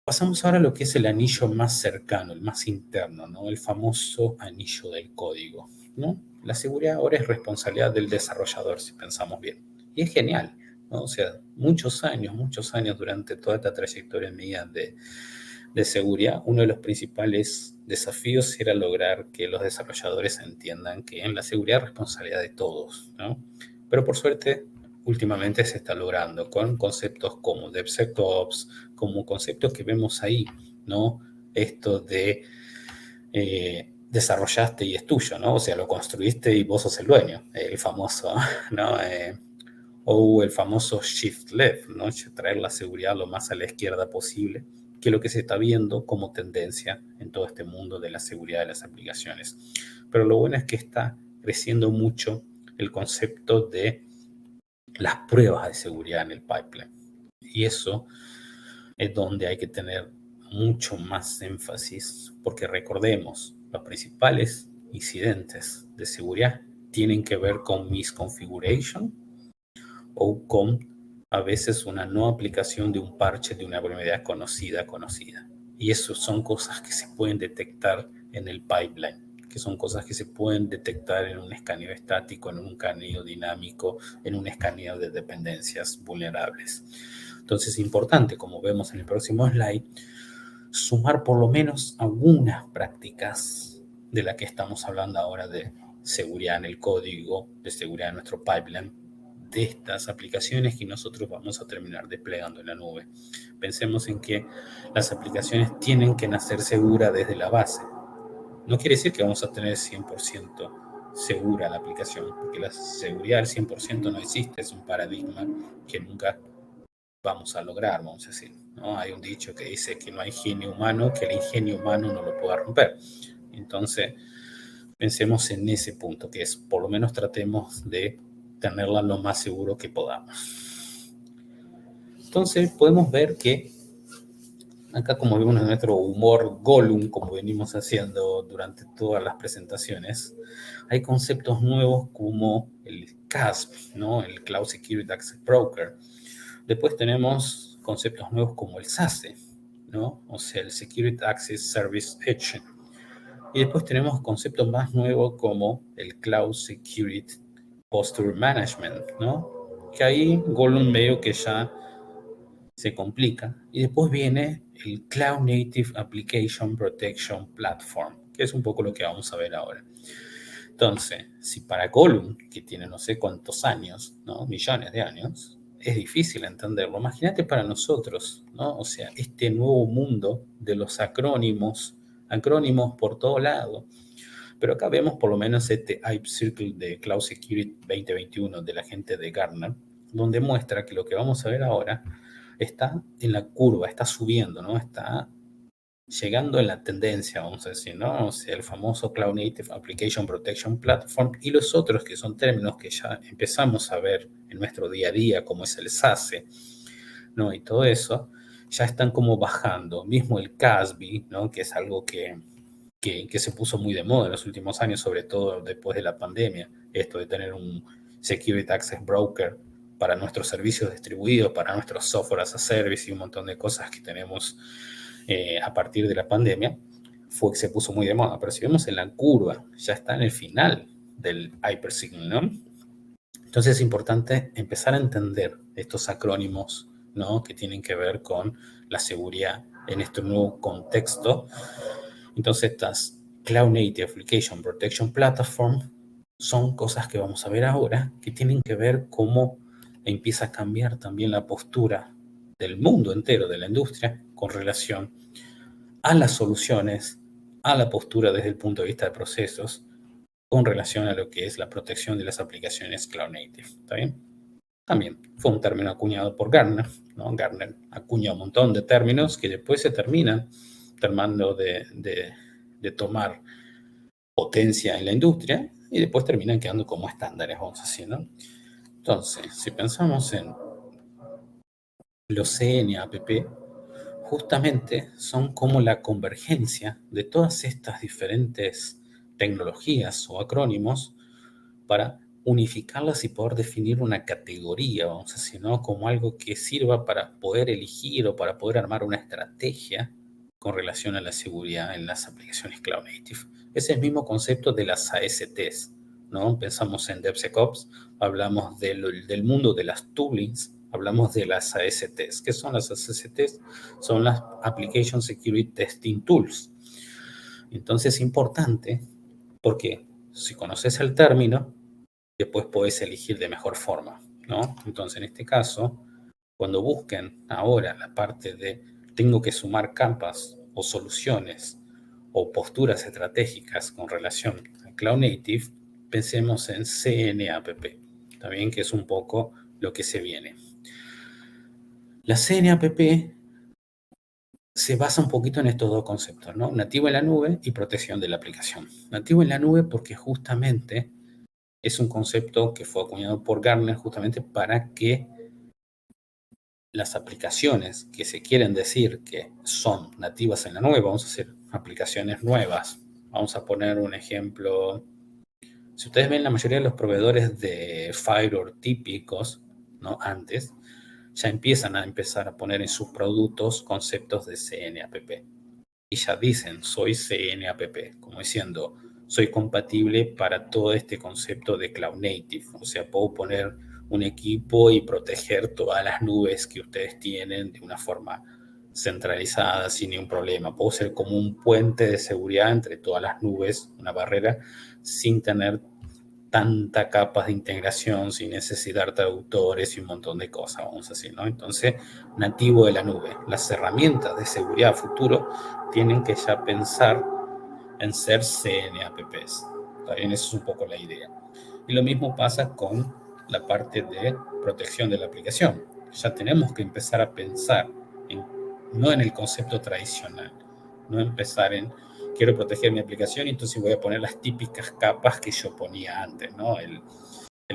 pasamos ahora a lo que es el anillo más cercano, el más interno, ¿no? El famoso anillo del código, ¿no? La seguridad ahora es responsabilidad del desarrollador, si pensamos bien. Y es genial, ¿no? O sea, muchos años durante toda esta trayectoria mía de seguridad, uno de los principales desafíos era lograr que los desarrolladores entiendan que en la seguridad es responsabilidad de todos, ¿no? Pero por suerte, últimamente se está logrando con conceptos como DevSecOps, como conceptos que vemos ahí ¿no? Esto de desarrollaste y es tuyo, ¿no? O sea, lo construiste y vos sos el dueño, el famoso, ¿no? O el famoso shift left, ¿no? Traer la seguridad lo más a la izquierda posible, que es lo que se está viendo como tendencia en todo este mundo de la seguridad de las aplicaciones. Pero lo bueno es que está creciendo mucho el concepto de las pruebas de seguridad en el pipeline. Y eso es donde hay que tener mucho más énfasis, porque recordemos, los principales incidentes de seguridad tienen que ver con misconfiguration o con a veces una no aplicación de un parche de una vulnerabilidad conocida. Y eso son cosas que se pueden detectar en el pipeline, que son cosas que se pueden detectar en un escaneo estático, en un escaneo dinámico, en un escaneo de dependencias vulnerables. Entonces es importante, como vemos en el próximo slide, sumar por lo menos algunas prácticas de la que estamos hablando ahora de seguridad en el código, de seguridad en nuestro pipeline, de estas aplicaciones que nosotros vamos a terminar desplegando en la nube. Pensemos en que las aplicaciones tienen que nacer seguras desde la base. No quiere decir que vamos a tener 100% segura la aplicación, porque la seguridad al 100% no existe, es un paradigma que nunca vamos a lograr, vamos a decir, ¿no? Hay un dicho que dice que no hay genio humano, que el ingenio humano no lo pueda romper. Entonces, pensemos en ese punto, que es, por lo menos tratemos de tenerla lo más seguro que podamos. Entonces, podemos ver que acá, como vimos en nuestro humor Gollum, como venimos haciendo durante todas las presentaciones, hay conceptos nuevos como el CASB, ¿no? El Cloud Security Access Broker. Después tenemos conceptos nuevos como el SASE, ¿no? O sea, el Security Access Service Agent. Y después tenemos conceptos más nuevos como el Cloud Security Posture Management, ¿no? Que ahí Gollum medio que ya se complica. Y después viene el Cloud Native Application Protection Platform, que es un poco lo que vamos a ver ahora. Entonces, si para Gollum, que tiene no sé cuántos años, ¿no? Millones de años, es difícil entenderlo. Imagínate para nosotros, ¿no? O sea, este nuevo mundo de los acrónimos por todo lado. Pero acá vemos por lo menos este Hype Circle de Cloud Security 2021 de la gente de Gartner, donde muestra que lo que vamos a ver ahora está en la curva, está subiendo, ¿no? Está llegando en la tendencia, vamos a decir, ¿no? O sea, el famoso Cloud Native Application Protection Platform y los otros que son términos que ya empezamos a ver en nuestro día a día, como es el SASE, ¿no? Y todo eso, ya están como bajando. Mismo el CASB, ¿no? Que es algo que se puso muy de moda en los últimos años, sobre todo después de la pandemia, esto de tener un Security Access Broker para nuestros servicios distribuidos, para nuestros software as a service y un montón de cosas que tenemos a partir de la pandemia, fue que se puso muy de moda. Pero si vemos en la curva, ya está en el final del hypersignal, ¿no? Entonces es importante empezar a entender estos acrónimos, ¿no? Que tienen que ver con la seguridad en este nuevo contexto. Entonces estas Cloud Native Application Protection Platform son cosas que vamos a ver ahora, que tienen que ver cómo empieza a cambiar también la postura del mundo entero, de la industria, con relación a las soluciones, a la postura desde el punto de vista de procesos, con relación a lo que es la protección de las aplicaciones Cloud Native. ¿Está bien? También fue un término acuñado por Gartner, ¿no? Gartner acuña un montón de términos que después se terminan terminando de tomar potencia en la industria y después terminan quedando como estándares, vamos a decir, ¿no? Entonces, si pensamos en los CNAPP, justamente son como la convergencia de todas estas diferentes tecnologías o acrónimos para unificarlas y poder definir una categoría, vamos a decir, ¿no? Como algo que sirva para poder elegir o para poder armar una estrategia con relación a la seguridad en las aplicaciones Cloud Native. Es el mismo concepto de las ASTs, ¿no? Pensamos en DevSecOps, hablamos del mundo de las toolings, hablamos de las ASTs. ¿Qué son las ASTs? Son las Application Security Testing Tools. Entonces es importante porque si conoces el término, después podés elegir de mejor forma, ¿no? Entonces, en este caso, cuando busquen ahora la parte de tengo que sumar capas o soluciones o posturas estratégicas con relación a Cloud Native, pensemos en CNAPP, también que es un poco lo que se viene. La CNAPP se basa un poquito en estos dos conceptos, ¿no? Nativo en la nube y protección de la aplicación. Nativo en la nube porque justamente es un concepto que fue acuñado por Gartner justamente para que las aplicaciones que se quieren decir que son nativas en la nube, vamos a hacer aplicaciones nuevas. Vamos a poner un ejemplo. Si ustedes ven la mayoría de los proveedores de firewall típicos, ¿no? Antes, ya empiezan a poner en sus productos conceptos de CNAPP. Y ya dicen, soy CNAPP, como diciendo, soy compatible para todo este concepto de Cloud Native. O sea, puedo poner un equipo y proteger todas las nubes que ustedes tienen de una forma centralizada, sin ningún problema. Puedo ser como un puente de seguridad entre todas las nubes, una barrera, sin tener tanta capas de integración, sin necesitar traductores y un montón de cosas, vamos a decir, ¿no? Entonces, nativo de la nube. Las herramientas de seguridad futuro tienen que ya pensar en ser CNAPPs. También esa es un poco la idea. Y lo mismo pasa con la parte de protección de la aplicación. Ya tenemos que empezar a pensar no en el concepto tradicional, no empezar en quiero proteger mi aplicación y entonces voy a poner las típicas capas que yo ponía antes, ¿no? El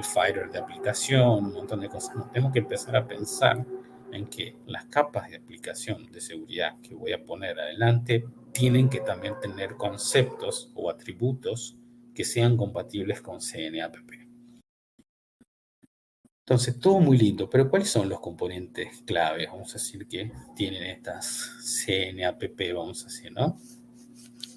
firewall de aplicación, un montón de cosas. No, tengo que empezar a pensar en que las capas de aplicación de seguridad que voy a poner adelante tienen que también tener conceptos o atributos que sean compatibles con CNAPP. Entonces, todo muy lindo, pero ¿cuáles son los componentes claves, vamos a decir, que tienen estas CNAPP, vamos a decir, ¿no?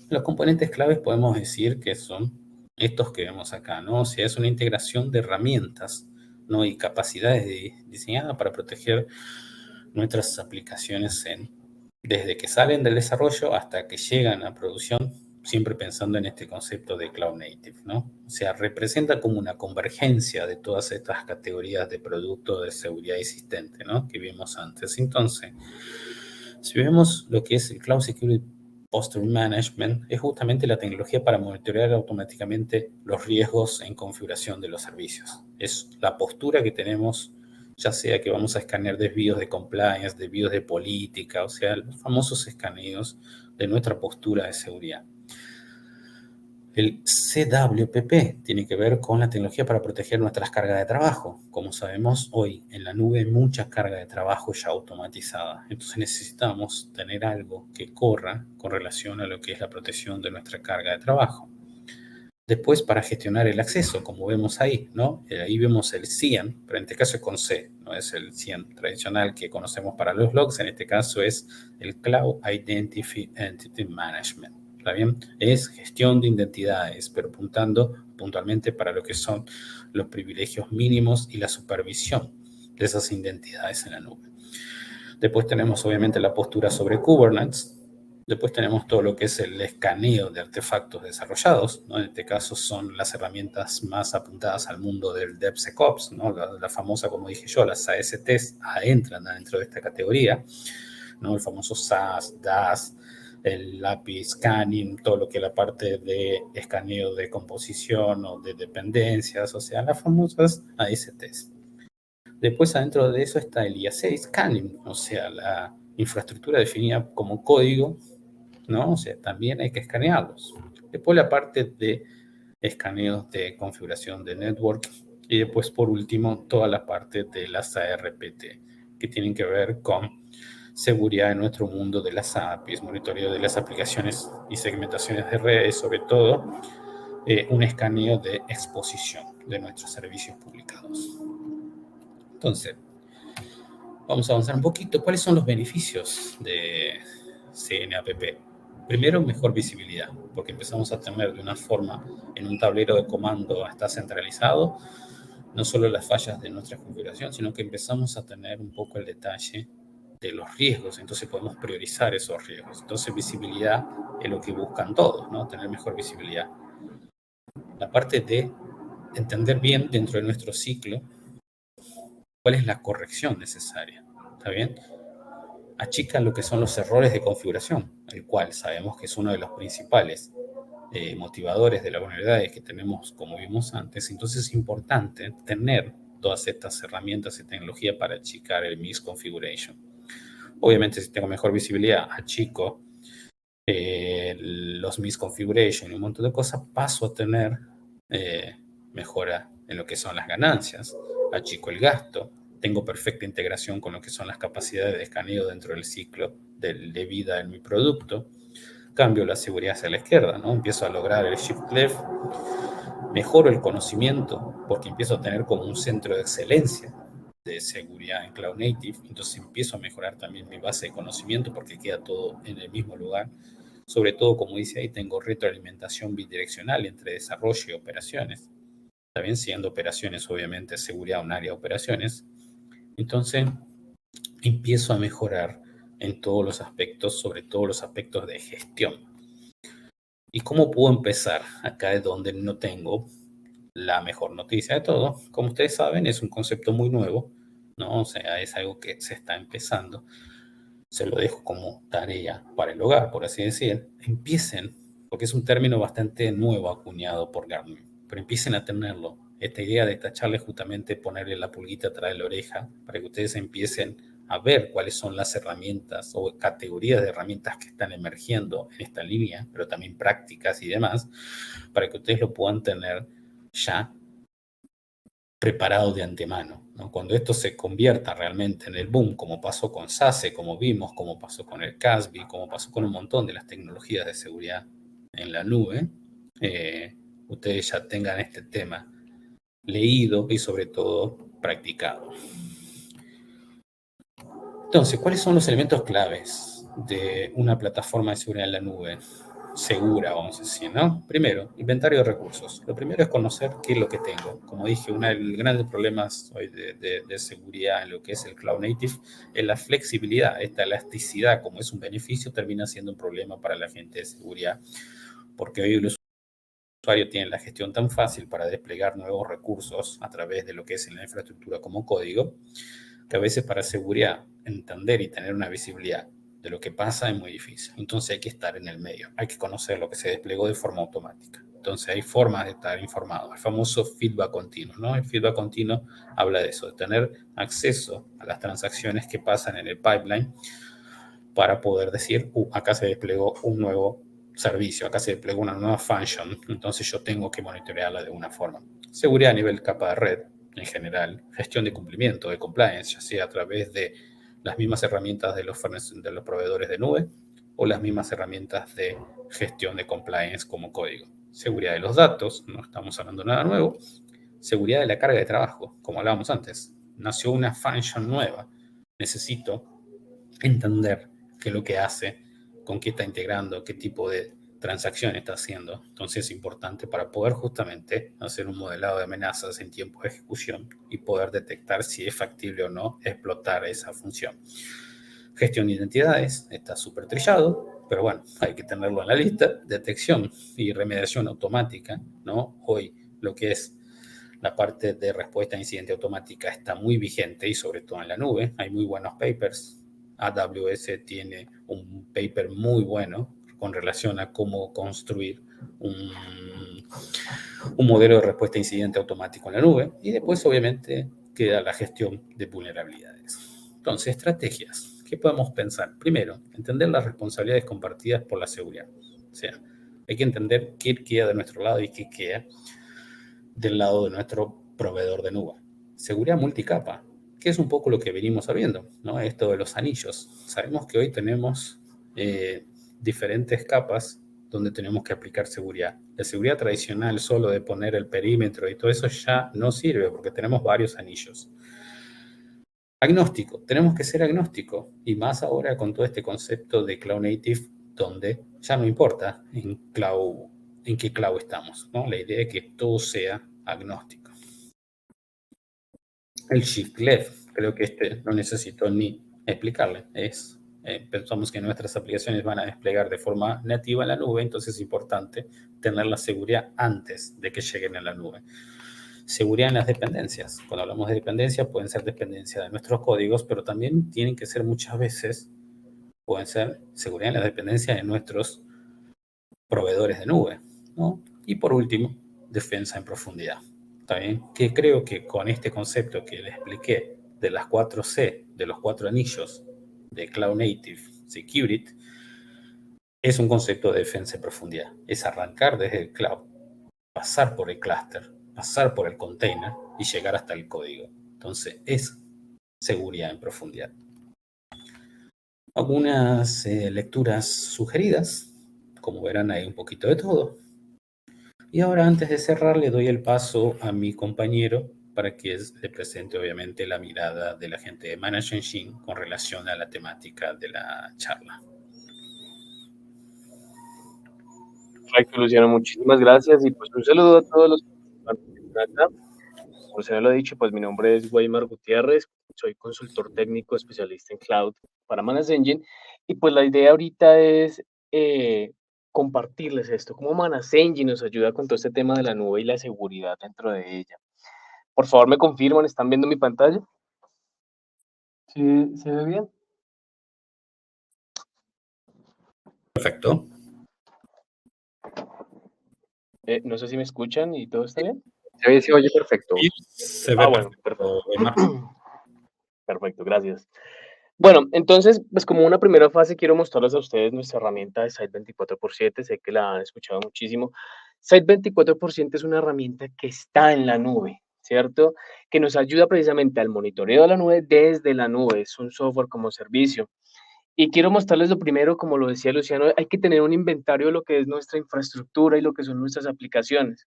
Los componentes claves podemos decir que son estos que vemos acá, ¿no? O sea, es una integración de herramientas, ¿no? Y capacidades diseñadas para proteger nuestras aplicaciones desde que salen del desarrollo hasta que llegan a producción, siempre pensando en este concepto de Cloud Native, ¿no? O sea, representa como una convergencia de todas estas categorías de productos de seguridad existente, ¿no? Que vimos antes. Entonces, si vemos lo que es el Cloud Security Posture Management, es justamente la tecnología para monitorear automáticamente los riesgos en configuración de los servicios. Es la postura que tenemos, ya sea que vamos a escanear desvíos de compliance, desvíos de política, o sea, los famosos escaneos de nuestra postura de seguridad. El CWPP tiene que ver con la tecnología para proteger nuestras cargas de trabajo. Como sabemos, hoy en la nube hay mucha carga de trabajo ya automatizada. Entonces necesitamos tener algo que corra con relación a lo que es la protección de nuestra carga de trabajo. Después, para gestionar el acceso, como vemos ahí, ¿no? Ahí vemos el CIEM, pero en este caso es con C, no es el CIEM tradicional que conocemos para los logs. En este caso es el Cloud Identity Entity Management. ¿Está bien? Es gestión de identidades, pero apuntando puntualmente para lo que son los privilegios mínimos y la supervisión de esas identidades en la nube. Después tenemos obviamente la postura sobre Kubernetes. Después tenemos todo lo que es el escaneo de artefactos desarrollados, ¿no? En este caso son las herramientas más apuntadas al mundo del DevSecOps, ¿no? La famosa, como dije yo, las ASTs entran dentro de esta categoría, ¿no? El famoso SAS, DAS, el API scanning, todo lo que es la parte de escaneo de composición o de dependencias, o sea, las famosas ASTs. Después, adentro de eso está el IAC scanning, o sea, la infraestructura definida como código, ¿no? O sea, también hay que escanearlos. Después la parte de escaneos de configuración de network y después, por último, toda la parte de las ARPT, que tienen que ver con seguridad en nuestro mundo de las APIs, monitoreo de las aplicaciones y segmentaciones de redes, sobre todo un escaneo de exposición de nuestros servicios publicados. Entonces, vamos a avanzar un poquito. ¿Cuáles son los beneficios de CNAPP? Primero, mejor visibilidad, porque empezamos a tener de una forma en un tablero de comando está centralizado, no solo las fallas de nuestra configuración, sino que empezamos a tener un poco el detalle de los riesgos, entonces podemos priorizar esos riesgos. Entonces, visibilidad es lo que buscan todos, ¿no? Tener mejor visibilidad. La parte de entender bien dentro de nuestro ciclo cuál es la corrección necesaria, ¿está bien? achica lo que son los errores de configuración, el cual sabemos que es uno de los principales motivadores de las vulnerabilidades que tenemos, como vimos antes. Entonces es importante tener todas estas herramientas y tecnología para achicar el misconfiguration. Obviamente, si tengo mejor visibilidad, achico los misconfiguration y un montón de cosas, paso a tener mejora en lo que son las ganancias, achico el gasto, tengo perfecta integración con lo que son las capacidades de escaneo dentro del ciclo de vida de mi producto, cambio la seguridad hacia la izquierda, ¿no? Empiezo a lograr el shift left, mejoro el conocimiento porque empiezo a tener como un centro de excelencia de seguridad en Cloud Native, entonces empiezo a mejorar también mi base de conocimiento porque queda todo en el mismo lugar. Sobre todo, como dice ahí, tengo retroalimentación bidireccional entre desarrollo y operaciones. También siendo operaciones, obviamente, seguridad un área de operaciones. Entonces, empiezo a mejorar en todos los aspectos, sobre todo los aspectos de gestión. ¿Y cómo puedo empezar? Acá es donde no tengo la mejor noticia de todo. Como ustedes saben, es un concepto muy nuevo, ¿no? O sea, es algo que se está empezando. Se lo dejo como tarea para el hogar, por así decir. Empiecen, porque es un término bastante nuevo acuñado por Gartner, pero empiecen a tenerlo. Esta idea de tacharle justamente ponerle la pulguita atrás de la oreja para que ustedes empiecen a ver cuáles son las herramientas o categorías de herramientas que están emergiendo en esta línea, pero también prácticas y demás, para que ustedes lo puedan tener ya preparado de antemano, ¿no? Cuando esto se convierta realmente en el boom, como pasó con SASE, como vimos, como pasó con el CASB, como pasó con un montón de las tecnologías de seguridad en la nube, ustedes ya tengan este tema leído y sobre todo practicado. Entonces, ¿cuáles son los elementos claves de una plataforma de seguridad en la nube? Segura, vamos a decir, ¿no? Primero, inventario de recursos. Lo primero es conocer qué es lo que tengo. Como dije, uno de los grandes problemas hoy de seguridad en lo que es el Cloud Native es la flexibilidad. Esta elasticidad, como es un beneficio, termina siendo un problema para la gente de seguridad, porque hoy los usuarios tienen la gestión tan fácil para desplegar nuevos recursos a través de lo que es en la infraestructura como código, que a veces para seguridad, entender y tener una visibilidad de lo que pasa es muy difícil. Entonces hay que estar en el medio, hay que conocer lo que se desplegó de forma automática. Entonces hay formas de estar informado, el famoso feedback continuo, ¿no? El feedback continuo habla de eso, de tener acceso a las transacciones que pasan en el pipeline para poder decir, acá se desplegó un nuevo servicio, acá se desplegó una nueva function, entonces yo tengo que monitorearla de una forma. Seguridad a nivel capa de red, en general, gestión de cumplimiento, de compliance, ya sea a través de las mismas herramientas de los proveedores de nube o las mismas herramientas de gestión de compliance como código. Seguridad de los datos, no estamos hablando de nada nuevo. Seguridad de la carga de trabajo, como hablábamos antes. Nació una function nueva. Necesito entender qué es lo que hace, con qué está integrando, qué tipo de transacción está haciendo. Entonces es importante para poder justamente hacer un modelado de amenazas en tiempo de ejecución y poder detectar si es factible o no explotar esa función. Gestión de identidades, está súper trillado, pero bueno, hay que tenerlo en la lista. Detección y remediación automática, ¿no? Hoy lo que es la parte de respuesta a incidente automática está muy vigente y sobre todo en la nube. Hay muy buenos papers. AWS tiene un paper muy bueno con relación a cómo construir un modelo de respuesta a incidente automático en la nube. Y después, obviamente, queda la gestión de vulnerabilidades. Entonces, estrategias. ¿Qué podemos pensar? Primero, entender las responsabilidades compartidas por la seguridad. O sea, hay que entender qué queda de nuestro lado y qué queda del lado de nuestro proveedor de nube. Seguridad multicapa, que es un poco lo que venimos sabiendo, ¿no? Esto de los anillos. Sabemos que hoy tenemos diferentes capas donde tenemos que aplicar seguridad. La seguridad tradicional solo de poner el perímetro y todo eso ya no sirve porque tenemos varios anillos. Agnóstico, tenemos que ser agnóstico y más ahora con todo este concepto de Cloud Native donde ya no importa en qué cloud estamos, ¿no? La idea es que todo sea agnóstico. El shift left, creo que no necesito ni explicarle, pensamos que nuestras aplicaciones van a desplegar de forma nativa en la nube, entonces es importante tener la seguridad antes de que lleguen a la nube. Seguridad en las dependencias. Cuando hablamos de dependencia, pueden ser dependencias de nuestros códigos, pero también tienen que ser muchas veces pueden ser seguridad en la dependencia de nuestros proveedores de nube, ¿no? Y por último, defensa en profundidad. ¿Está bien? Que creo que con este concepto que les expliqué de las 4C, de los 4 anillos de Cloud Native Security, es un concepto de defensa en profundidad. Es arrancar desde el cloud, pasar por el clúster, pasar por el container y llegar hasta el código. Entonces, es seguridad en profundidad. Algunas lecturas sugeridas, como verán hay un poquito de todo. Y ahora antes de cerrar le doy el paso a mi compañero para que le presente obviamente la mirada de la gente de Manage Engine con relación a la temática de la charla. Perfecto, Luciano, muchísimas gracias y pues un saludo a todos los participantes que están acá. Como se lo he dicho, pues mi nombre es Weimar Gutiérrez, soy consultor técnico especialista en cloud para Manage Engine y pues la idea ahorita es compartirles esto, cómo Manage Engine nos ayuda con todo este tema de la nube y la seguridad dentro de ella. Por favor, me confirman, ¿están viendo mi pantalla? ¿Sí, se ve bien? Perfecto. No sé si me escuchan y todo está bien. Se oye perfecto. Y se ve Bueno, perfecto. Perfecto, gracias. Bueno, entonces, pues como una primera fase quiero mostrarles a ustedes nuestra herramienta de Site 24/7, sé que la han escuchado muchísimo. Site 24/7 es una herramienta que está en la nube, ¿cierto? Que nos ayuda precisamente al monitoreo de la nube desde la nube, es un software como servicio. Y quiero mostrarles lo primero, como lo decía Luciano, hay que tener un inventario de lo que es nuestra infraestructura y lo que son nuestras aplicaciones.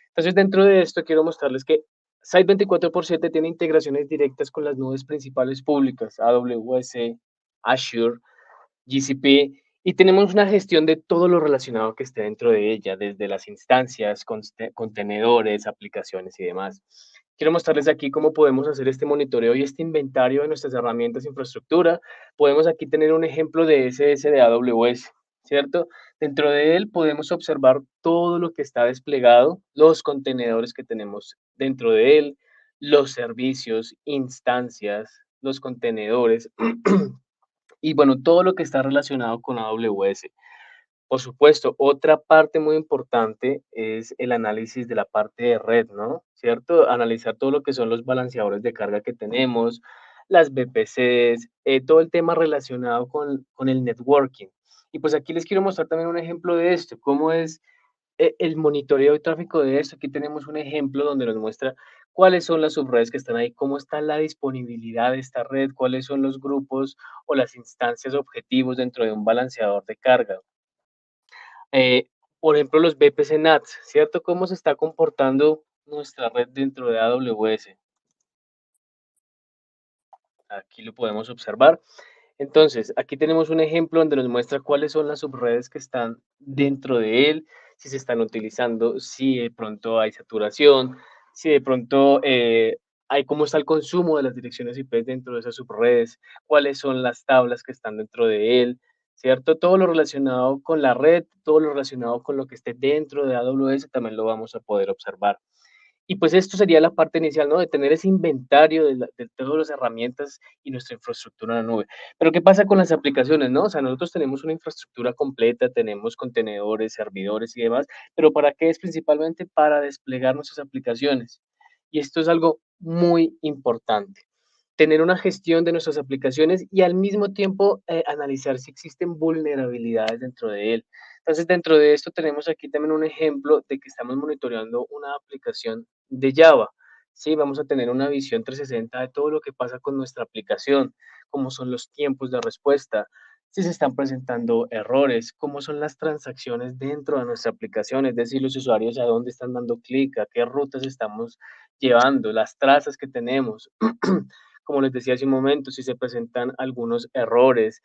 Entonces, dentro de esto quiero mostrarles que Site 24/7 tiene integraciones directas con las nubes principales públicas, AWS, Azure, GCP, y tenemos una gestión de todo lo relacionado que esté dentro de ella, desde las instancias, contenedores, aplicaciones y demás. Quiero mostrarles aquí cómo podemos hacer este monitoreo y este inventario de nuestras herramientas de infraestructura. Podemos aquí tener un ejemplo de SS de AWS, ¿cierto? Dentro de él podemos observar todo lo que está desplegado, los contenedores que tenemos dentro de él, los servicios, instancias, los contenedores y bueno, todo lo que está relacionado con AWS. Por supuesto, otra parte muy importante es el análisis de la parte de red, ¿no? ¿Cierto? Analizar todo lo que son los balanceadores de carga que tenemos, las VPCs, todo el tema relacionado con el networking. Y pues aquí les quiero mostrar también un ejemplo de esto, cómo es el monitoreo de tráfico de esto. Aquí tenemos un ejemplo donde nos muestra cuáles son las subredes que están ahí, cómo está la disponibilidad de esta red, cuáles son los grupos o las instancias objetivos dentro de un balanceador de carga. Eh, por ejemplo, los VPC NATs, ¿cierto? ¿Cómo se está comportando nuestra red dentro de AWS? Aquí lo podemos observar. Entonces, aquí tenemos un ejemplo donde nos muestra cuáles son las subredes que están dentro de él, si se están utilizando, si de pronto hay saturación, si de pronto hay cómo está el consumo de las direcciones IP dentro de esas subredes, cuáles son las tablas que están dentro de él, ¿cierto? Todo lo relacionado con la red, todo lo relacionado con lo que esté dentro de AWS también lo vamos a poder observar. Y pues esto sería la parte inicial, ¿no? De tener ese inventario de todas las herramientas y nuestra infraestructura en la nube. Pero ¿qué pasa con las aplicaciones, no? O sea, nosotros tenemos una infraestructura completa, tenemos contenedores, servidores y demás, pero ¿para qué es? Principalmente para desplegar nuestras aplicaciones. Y esto es algo muy importante. Tener una gestión de nuestras aplicaciones y al mismo tiempo analizar si existen vulnerabilidades dentro de él. Entonces, dentro de esto tenemos aquí también un ejemplo de que estamos monitoreando una aplicación de Java. Sí, vamos a tener una visión 360 de todo lo que pasa con nuestra aplicación, cómo son los tiempos de respuesta, si se están presentando errores, cómo son las transacciones dentro de nuestra aplicación, es decir, los usuarios a dónde están dando clic, a qué rutas estamos llevando, las trazas que tenemos. Como les decía hace un momento, si se presentan algunos errores,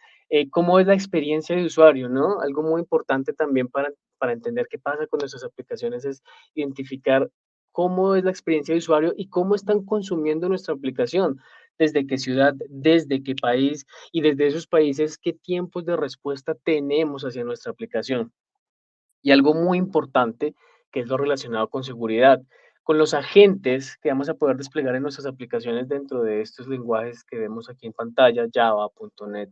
cómo es la experiencia de usuario, ¿no? Algo muy importante también para entender qué pasa con nuestras aplicaciones es identificar cómo es la experiencia de usuario y cómo están consumiendo nuestra aplicación, desde qué ciudad, desde qué país y desde esos países qué tiempos de respuesta tenemos hacia nuestra aplicación. Y algo muy importante, que es lo relacionado con seguridad. con los agentes que vamos a poder desplegar en nuestras aplicaciones dentro de estos lenguajes que vemos aquí en pantalla, Java, .NET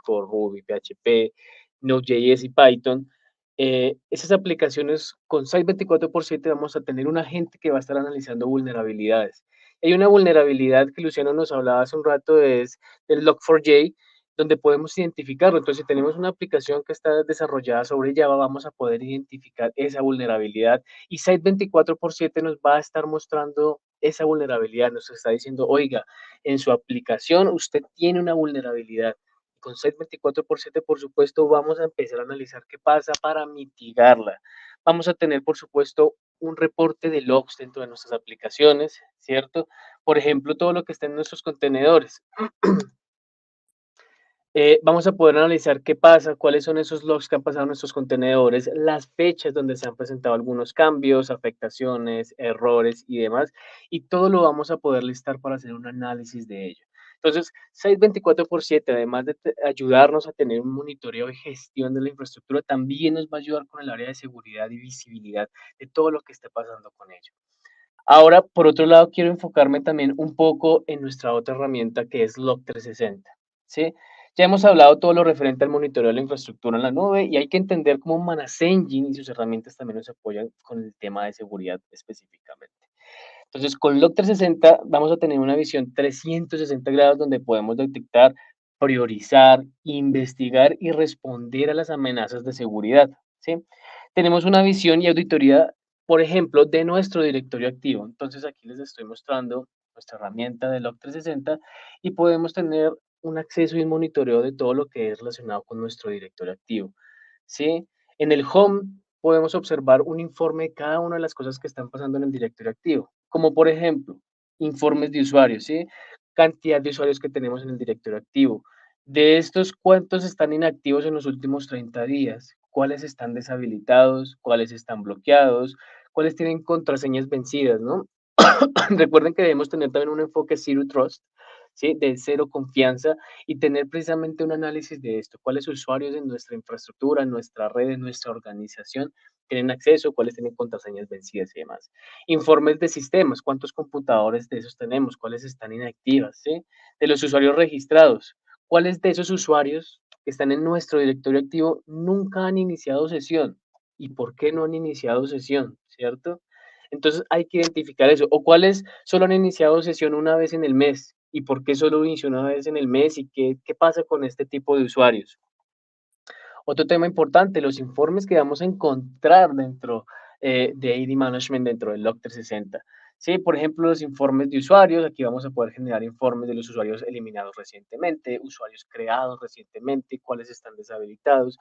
Core, Ruby, PHP, Node.js y Python. Esas aplicaciones con Site 24/7 vamos a tener un agente que va a estar analizando vulnerabilidades. Hay una vulnerabilidad que Luciano nos hablaba hace un rato, es del Log4j, donde podemos identificarlo. Entonces, si tenemos una aplicación que está desarrollada sobre Java, vamos a poder identificar esa vulnerabilidad y Site 24/7 nos va a estar mostrando esa vulnerabilidad, nos está diciendo, oiga, en su aplicación usted tiene una vulnerabilidad. Con Site 24/7, por supuesto, vamos a empezar a analizar qué pasa para mitigarla. Vamos a tener, por supuesto, un reporte de logs dentro de nuestras aplicaciones, ¿cierto? Por ejemplo, todo lo que está en nuestros contenedores. Vamos a poder analizar qué pasa, cuáles son esos logs que han pasado en nuestros contenedores, las fechas donde se han presentado algunos cambios, afectaciones, errores y demás, y todo lo vamos a poder listar para hacer un análisis de ello. Entonces, Site 24/7, además de ayudarnos a tener un monitoreo y gestión de la infraestructura, también nos va a ayudar con el área de seguridad y visibilidad de todo lo que esté pasando con ello. Ahora, por otro lado, quiero enfocarme también un poco en nuestra otra herramienta que es Log360, ¿sí? Ya hemos hablado todo lo referente al monitoreo de la infraestructura en la nube y hay que entender cómo Manage Engine y sus herramientas también nos apoyan con el tema de seguridad específicamente. Entonces, con Log360 vamos a tener una visión 360 grados donde podemos detectar, priorizar, investigar y responder a las amenazas de seguridad, ¿sí? Tenemos una visión y auditoría, por ejemplo, de nuestro directorio activo. Entonces, aquí les estoy mostrando nuestra herramienta de Log360 y podemos tener un acceso y un monitoreo de todo lo que es relacionado con nuestro directorio activo, ¿sí? En el home podemos observar un informe de cada una de las cosas que están pasando en el directorio activo, como por ejemplo, informes de usuarios, ¿sí? Cantidad de usuarios que tenemos en el directorio activo. De estos, ¿cuántos están inactivos en los últimos 30 días? ¿Cuáles están deshabilitados? ¿Cuáles están bloqueados? ¿Cuáles tienen contraseñas vencidas, no? Recuerden que debemos tener también un enfoque Zero Trust, ¿sí? De cero confianza y tener precisamente un análisis de esto. ¿Cuáles usuarios en nuestra infraestructura, en nuestra red, en nuestra organización tienen acceso? ¿Cuáles tienen contraseñas vencidas y demás? Informes de sistemas. ¿Cuántos computadores de esos tenemos? ¿Cuáles están inactivas? ¿Sí? De los usuarios registrados. ¿Cuáles de esos usuarios que están en nuestro directorio activo nunca han iniciado sesión? ¿Y por qué no han iniciado sesión? ¿Cierto? Entonces hay que identificar eso. O cuáles solo han iniciado sesión una vez en el mes. ¿Y por qué solo inició una vez en el mes? ¿Y qué pasa con este tipo de usuarios? Otro tema importante, los informes que vamos a encontrar dentro de AD Management, dentro del Log360. Sí, por ejemplo, los informes de usuarios. Aquí vamos a poder generar informes de los usuarios eliminados recientemente, usuarios creados recientemente, cuáles están deshabilitados,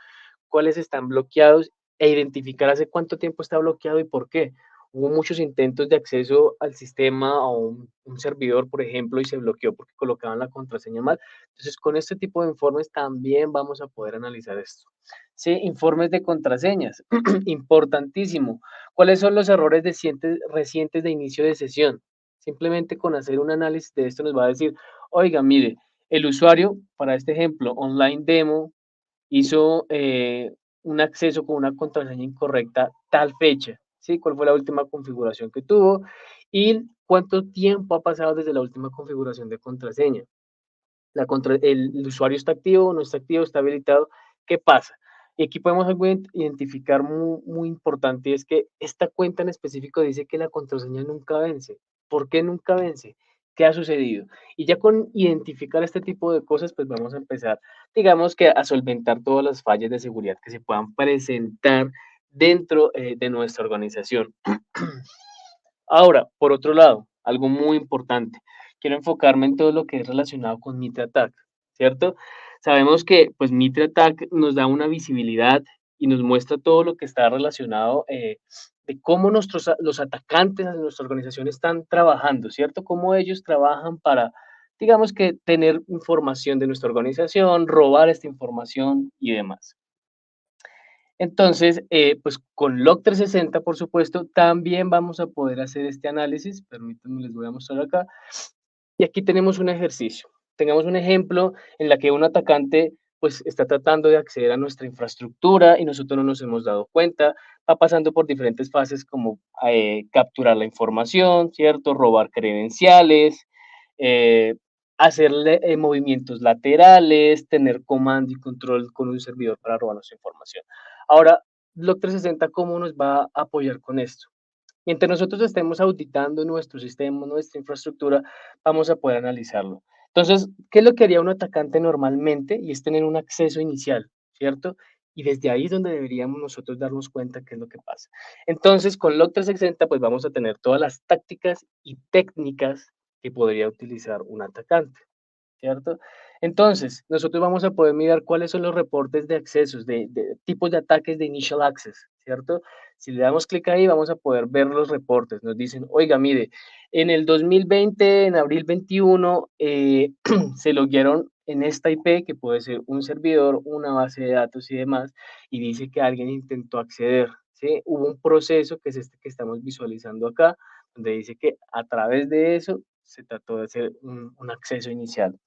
cuáles están bloqueados e identificar hace cuánto tiempo está bloqueado y por qué. Hubo muchos intentos de acceso al sistema o un servidor, por ejemplo, y se bloqueó porque colocaban la contraseña mal. Entonces, con este tipo de informes también vamos a poder analizar esto. Sí, informes de contraseñas, importantísimo. ¿Cuáles son los errores recientes de inicio de sesión? Simplemente con hacer un análisis de esto nos va a decir, oiga, mire, el usuario, para este ejemplo, online demo, hizo un acceso con una contraseña incorrecta tal fecha, ¿sí? ¿Cuál fue la última configuración que tuvo? Y cuánto tiempo ha pasado desde la última configuración de contraseña. El usuario está activo, no está activo, está habilitado. ¿Qué pasa? Y aquí podemos algo identificar muy importante, y es que esta cuenta en específico dice que la contraseña nunca vence. ¿Por qué nunca vence? ¿Qué ha sucedido? Y ya con identificar este tipo de cosas, pues vamos a empezar, digamos que a solventar todas las fallas de seguridad que se puedan presentar dentro de nuestra organización. Ahora, por otro lado, algo muy importante, quiero enfocarme en todo lo que es relacionado con Mitre Attack, ¿cierto? Sabemos que pues Mitre Attack nos da una visibilidad y nos muestra todo lo que está relacionado de cómo los atacantes de nuestra organización están trabajando, ¿cierto? Cómo ellos trabajan para, digamos que, tener información de nuestra organización, robar esta información y demás. Entonces, pues con Log360, por supuesto, también vamos a poder hacer este análisis. Permítanme, les voy a mostrar acá. Y aquí tenemos un ejercicio. Tengamos un ejemplo en la que un atacante pues está tratando de acceder a nuestra infraestructura y nosotros no nos hemos dado cuenta. Va pasando por diferentes fases como capturar la información, ¿cierto? Robar credenciales, eh, hacerle movimientos laterales, tener comando y control con un servidor para robar nuestra información. Ahora, Log 360, ¿cómo nos va a apoyar con esto? Mientras nosotros estemos auditando nuestro sistema, nuestra infraestructura, vamos a poder analizarlo. Entonces, ¿qué es lo que haría un atacante normalmente? Y es tener un acceso inicial, ¿cierto? Y desde ahí es donde deberíamos nosotros darnos cuenta qué es lo que pasa. Entonces, con Log 360, pues vamos a tener todas las tácticas y técnicas que podría utilizar un atacante. ¿Cierto? Entonces, nosotros vamos a poder mirar cuáles son los reportes de accesos, de tipos de ataques de initial access, ¿cierto? Si le damos clic ahí, vamos a poder ver los reportes. Nos dicen, oiga, mire, en el 2020, en abril 21, se loguearon en esta IP, que puede ser un servidor, una base de datos y demás, y dice que alguien intentó acceder, ¿sí? Hubo un proceso que es este que estamos visualizando acá, donde dice que a través de eso se trató de hacer un acceso inicial.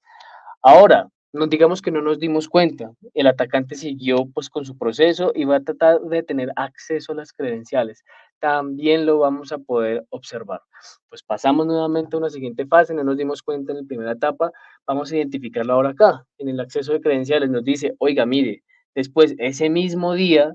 Ahora, no digamos que no nos dimos cuenta, el atacante siguió pues con su proceso y va a tratar de tener acceso a las credenciales. También lo vamos a poder observar. Pues pasamos nuevamente a una siguiente fase, no nos dimos cuenta en la primera etapa, vamos a identificarlo ahora acá, en el acceso de credenciales nos dice, oiga, mire, después ese mismo día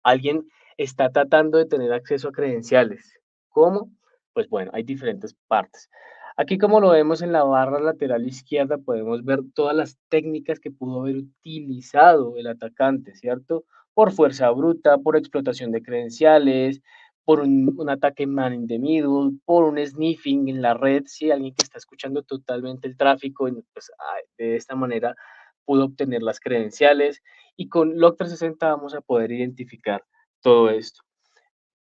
alguien está tratando de tener acceso a credenciales. ¿Cómo? Pues bueno, hay diferentes partes. Aquí como lo vemos en la barra lateral izquierda, podemos ver todas las técnicas que pudo haber utilizado el atacante, ¿cierto? Por fuerza bruta, por explotación de credenciales, por un ataque man in the middle, por un sniffing en la red, si alguien que está escuchando totalmente el tráfico, pues, de esta manera pudo obtener las credenciales y con Log 360 vamos a poder identificar todo esto.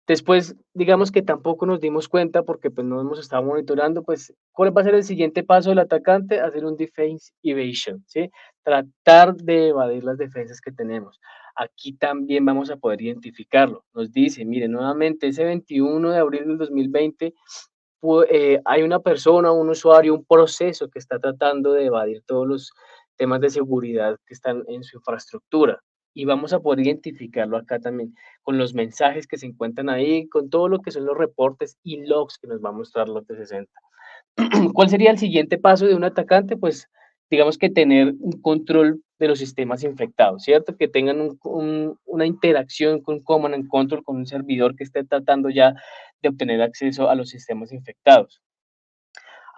Después, digamos que tampoco nos dimos cuenta porque pues no hemos estado monitoreando, pues, ¿cuál va a ser el siguiente paso del atacante? Hacer un defense evasion, ¿sí? Tratar de evadir las defensas que tenemos. Aquí también vamos a poder identificarlo. Nos dice, mire, nuevamente ese 21 de abril del 2020 hay una persona, un usuario, un proceso que está tratando de evadir todos los temas de seguridad que están en su infraestructura. Y vamos a poder identificarlo acá también con los mensajes que se encuentran ahí, con todo lo que son los reportes y logs que nos va a mostrar Log360. ¿Cuál sería el siguiente paso de un atacante? Pues digamos que tener un control de los sistemas infectados, ¿cierto? Que tengan una interacción con Command and Control, con un servidor que esté tratando ya de obtener acceso a los sistemas infectados.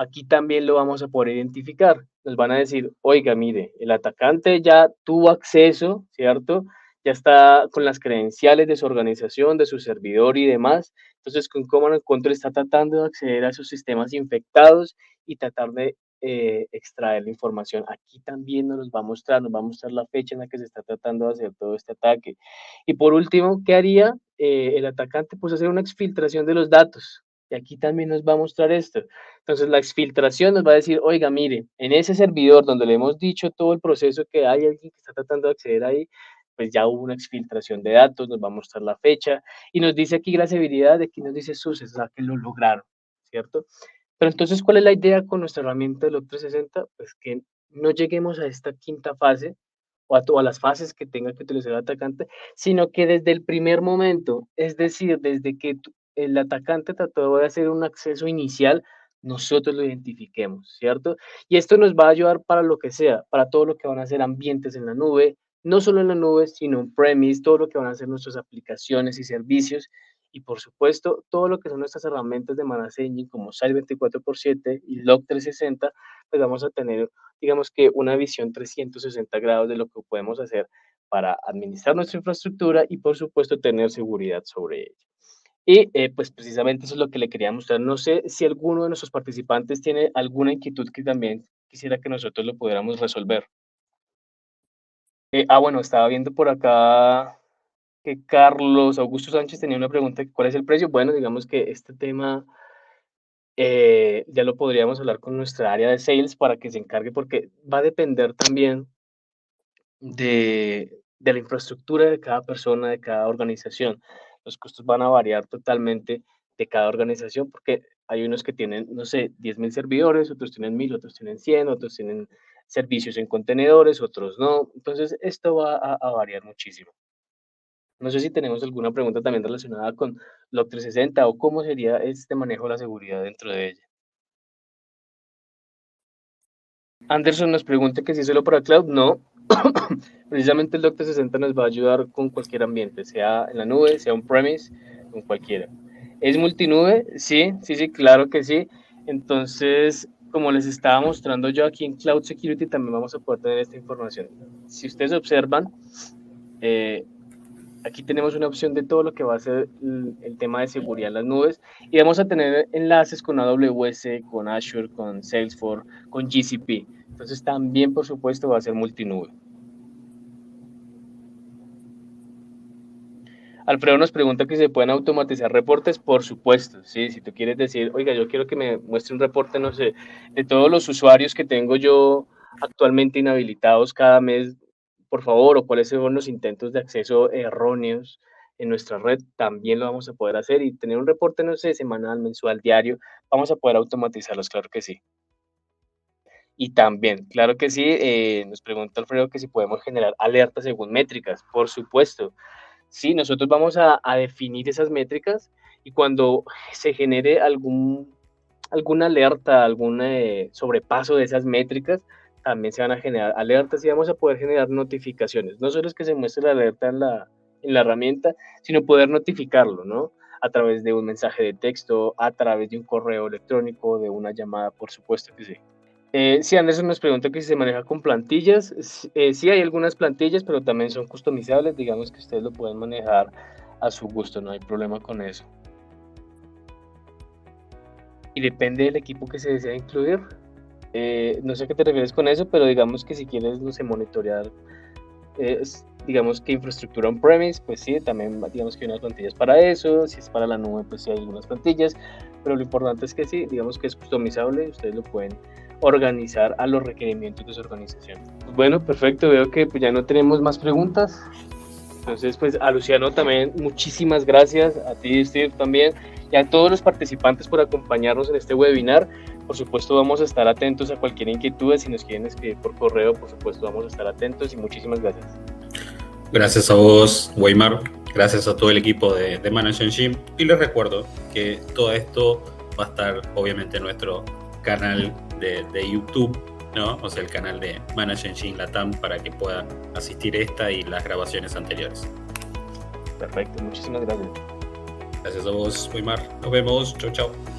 Aquí también lo vamos a poder identificar. Nos van a decir, oiga, mire, el atacante ya tuvo acceso, ¿cierto? Ya está con las credenciales de su organización, de su servidor y demás. Entonces, con Command and Control está tratando de acceder a esos sistemas infectados y tratar de extraer la información. Aquí también nos va a mostrar la fecha en la que se está tratando de hacer todo este ataque. Y por último, ¿qué haría el atacante? Pues hacer una exfiltración de los datos. Y aquí también nos va a mostrar esto. Entonces, la exfiltración nos va a decir, oiga, mire, en ese servidor donde le hemos dicho todo el proceso que hay alguien que está tratando de acceder ahí, pues ya hubo una exfiltración de datos, nos va a mostrar la fecha y nos dice aquí la severidad, aquí nos dice suces, o sea, que lo lograron, ¿cierto? Pero entonces, ¿cuál es la idea con nuestra herramienta de Log360? Pues que no lleguemos a esta quinta fase o a las fases que tenga que utilizar el atacante, sino que desde el primer momento, es decir, desde que el atacante trató de hacer un acceso inicial, nosotros lo identifiquemos, ¿cierto? Y esto nos va a ayudar para lo que sea, para todo lo que van a ser ambientes en la nube, no solo en la nube, sino en premise, todo lo que van a ser nuestras aplicaciones y servicios, y por supuesto, todo lo que son nuestras herramientas de Manage Engine como Site 24x7 y Log 360, pues vamos a tener, digamos que una visión 360 grados de lo que podemos hacer para administrar nuestra infraestructura y por supuesto tener seguridad sobre ella. Y pues precisamente eso es lo que le quería mostrar. No sé si alguno de nuestros participantes tiene alguna inquietud que también quisiera que nosotros lo pudiéramos resolver. Bueno, estaba viendo por acá que Carlos Augusto Sánchez tenía una pregunta, ¿cuál es el precio? Bueno, digamos que este tema ya lo podríamos hablar con nuestra área de sales para que se encargue, porque va a depender también de la infraestructura de cada persona, de cada organización. Los costos van a variar totalmente de cada organización porque hay unos que tienen, no sé, 10.000 servidores, otros tienen 1.000, otros tienen 100, otros tienen servicios en contenedores, otros no. Entonces, esto va a variar muchísimo. No sé si tenemos alguna pregunta también relacionada con Log 360 o cómo sería este manejo de la seguridad dentro de ella. Anderson nos pregunta que si es solo para cloud. No, precisamente el Log 360 nos va a ayudar con cualquier ambiente, sea en la nube, sea on-premise, con cualquiera. ¿Es multinube? Sí, sí, sí, claro que sí. Entonces, como les estaba mostrando yo aquí en Cloud Security, también vamos a poder tener esta información. Si ustedes observan, aquí tenemos una opción de todo lo que va a ser el tema de seguridad en las nubes y vamos a tener enlaces con AWS, con Azure, con Salesforce, con GCP. Entonces también, por supuesto, va a ser multinube. Alfredo nos pregunta que si se pueden automatizar reportes. Por supuesto, sí. Si tú quieres decir, oiga, yo quiero que me muestre un reporte, no sé, de todos los usuarios que tengo yo actualmente inhabilitados cada mes, por favor, o cuáles son los intentos de acceso erróneos en nuestra red, también lo vamos a poder hacer y tener un reporte, no sé, semanal, mensual, diario, vamos a poder automatizarlos, claro que sí. Y también, claro que sí, nos pregunta Alfredo que si podemos generar alertas según métricas, por supuesto. Sí, nosotros vamos a definir esas métricas y cuando se genere alguna alerta, algún sobrepaso de esas métricas, también se van a generar alertas y vamos a poder generar notificaciones. No solo es que se muestre la alerta en la herramienta, sino poder notificarlo, ¿no? A través de un mensaje de texto, a través de un correo electrónico, de una llamada, por supuesto que sí. Sí, Anderson nos pregunta que si se maneja con plantillas. Sí, hay algunas plantillas, pero también son customizables. Digamos que ustedes lo pueden manejar a su gusto, no hay problema con eso. Y depende del equipo que se desea incluir. No sé a qué te refieres con eso, pero digamos que si quieres, no sé, monitorear, digamos que infraestructura on-premise, pues sí, también digamos que hay unas plantillas para eso. Si es para la nube, pues sí hay algunas plantillas. Pero lo importante es que sí, digamos que es customizable, ustedes lo pueden organizar a los requerimientos de su organización. Bueno, perfecto, veo que pues ya no tenemos más preguntas. Entonces, pues a Luciano también muchísimas gracias, a ti Steve también, y a todos los participantes por acompañarnos en este webinar. Por supuesto vamos a estar atentos a cualquier inquietud, si nos quieren escribir por correo, por supuesto vamos a estar atentos y muchísimas gracias. Gracias a vos, Weimar, gracias a todo el equipo de Manage Engine, y les recuerdo que todo esto va a estar obviamente en nuestro canal de YouTube, ¿no? O sea, el canal de Manage Engine Latam para que puedan asistir esta y las grabaciones anteriores. Perfecto, muchísimas gracias. Gracias a vos, Weimar. Nos vemos. Chau, chau.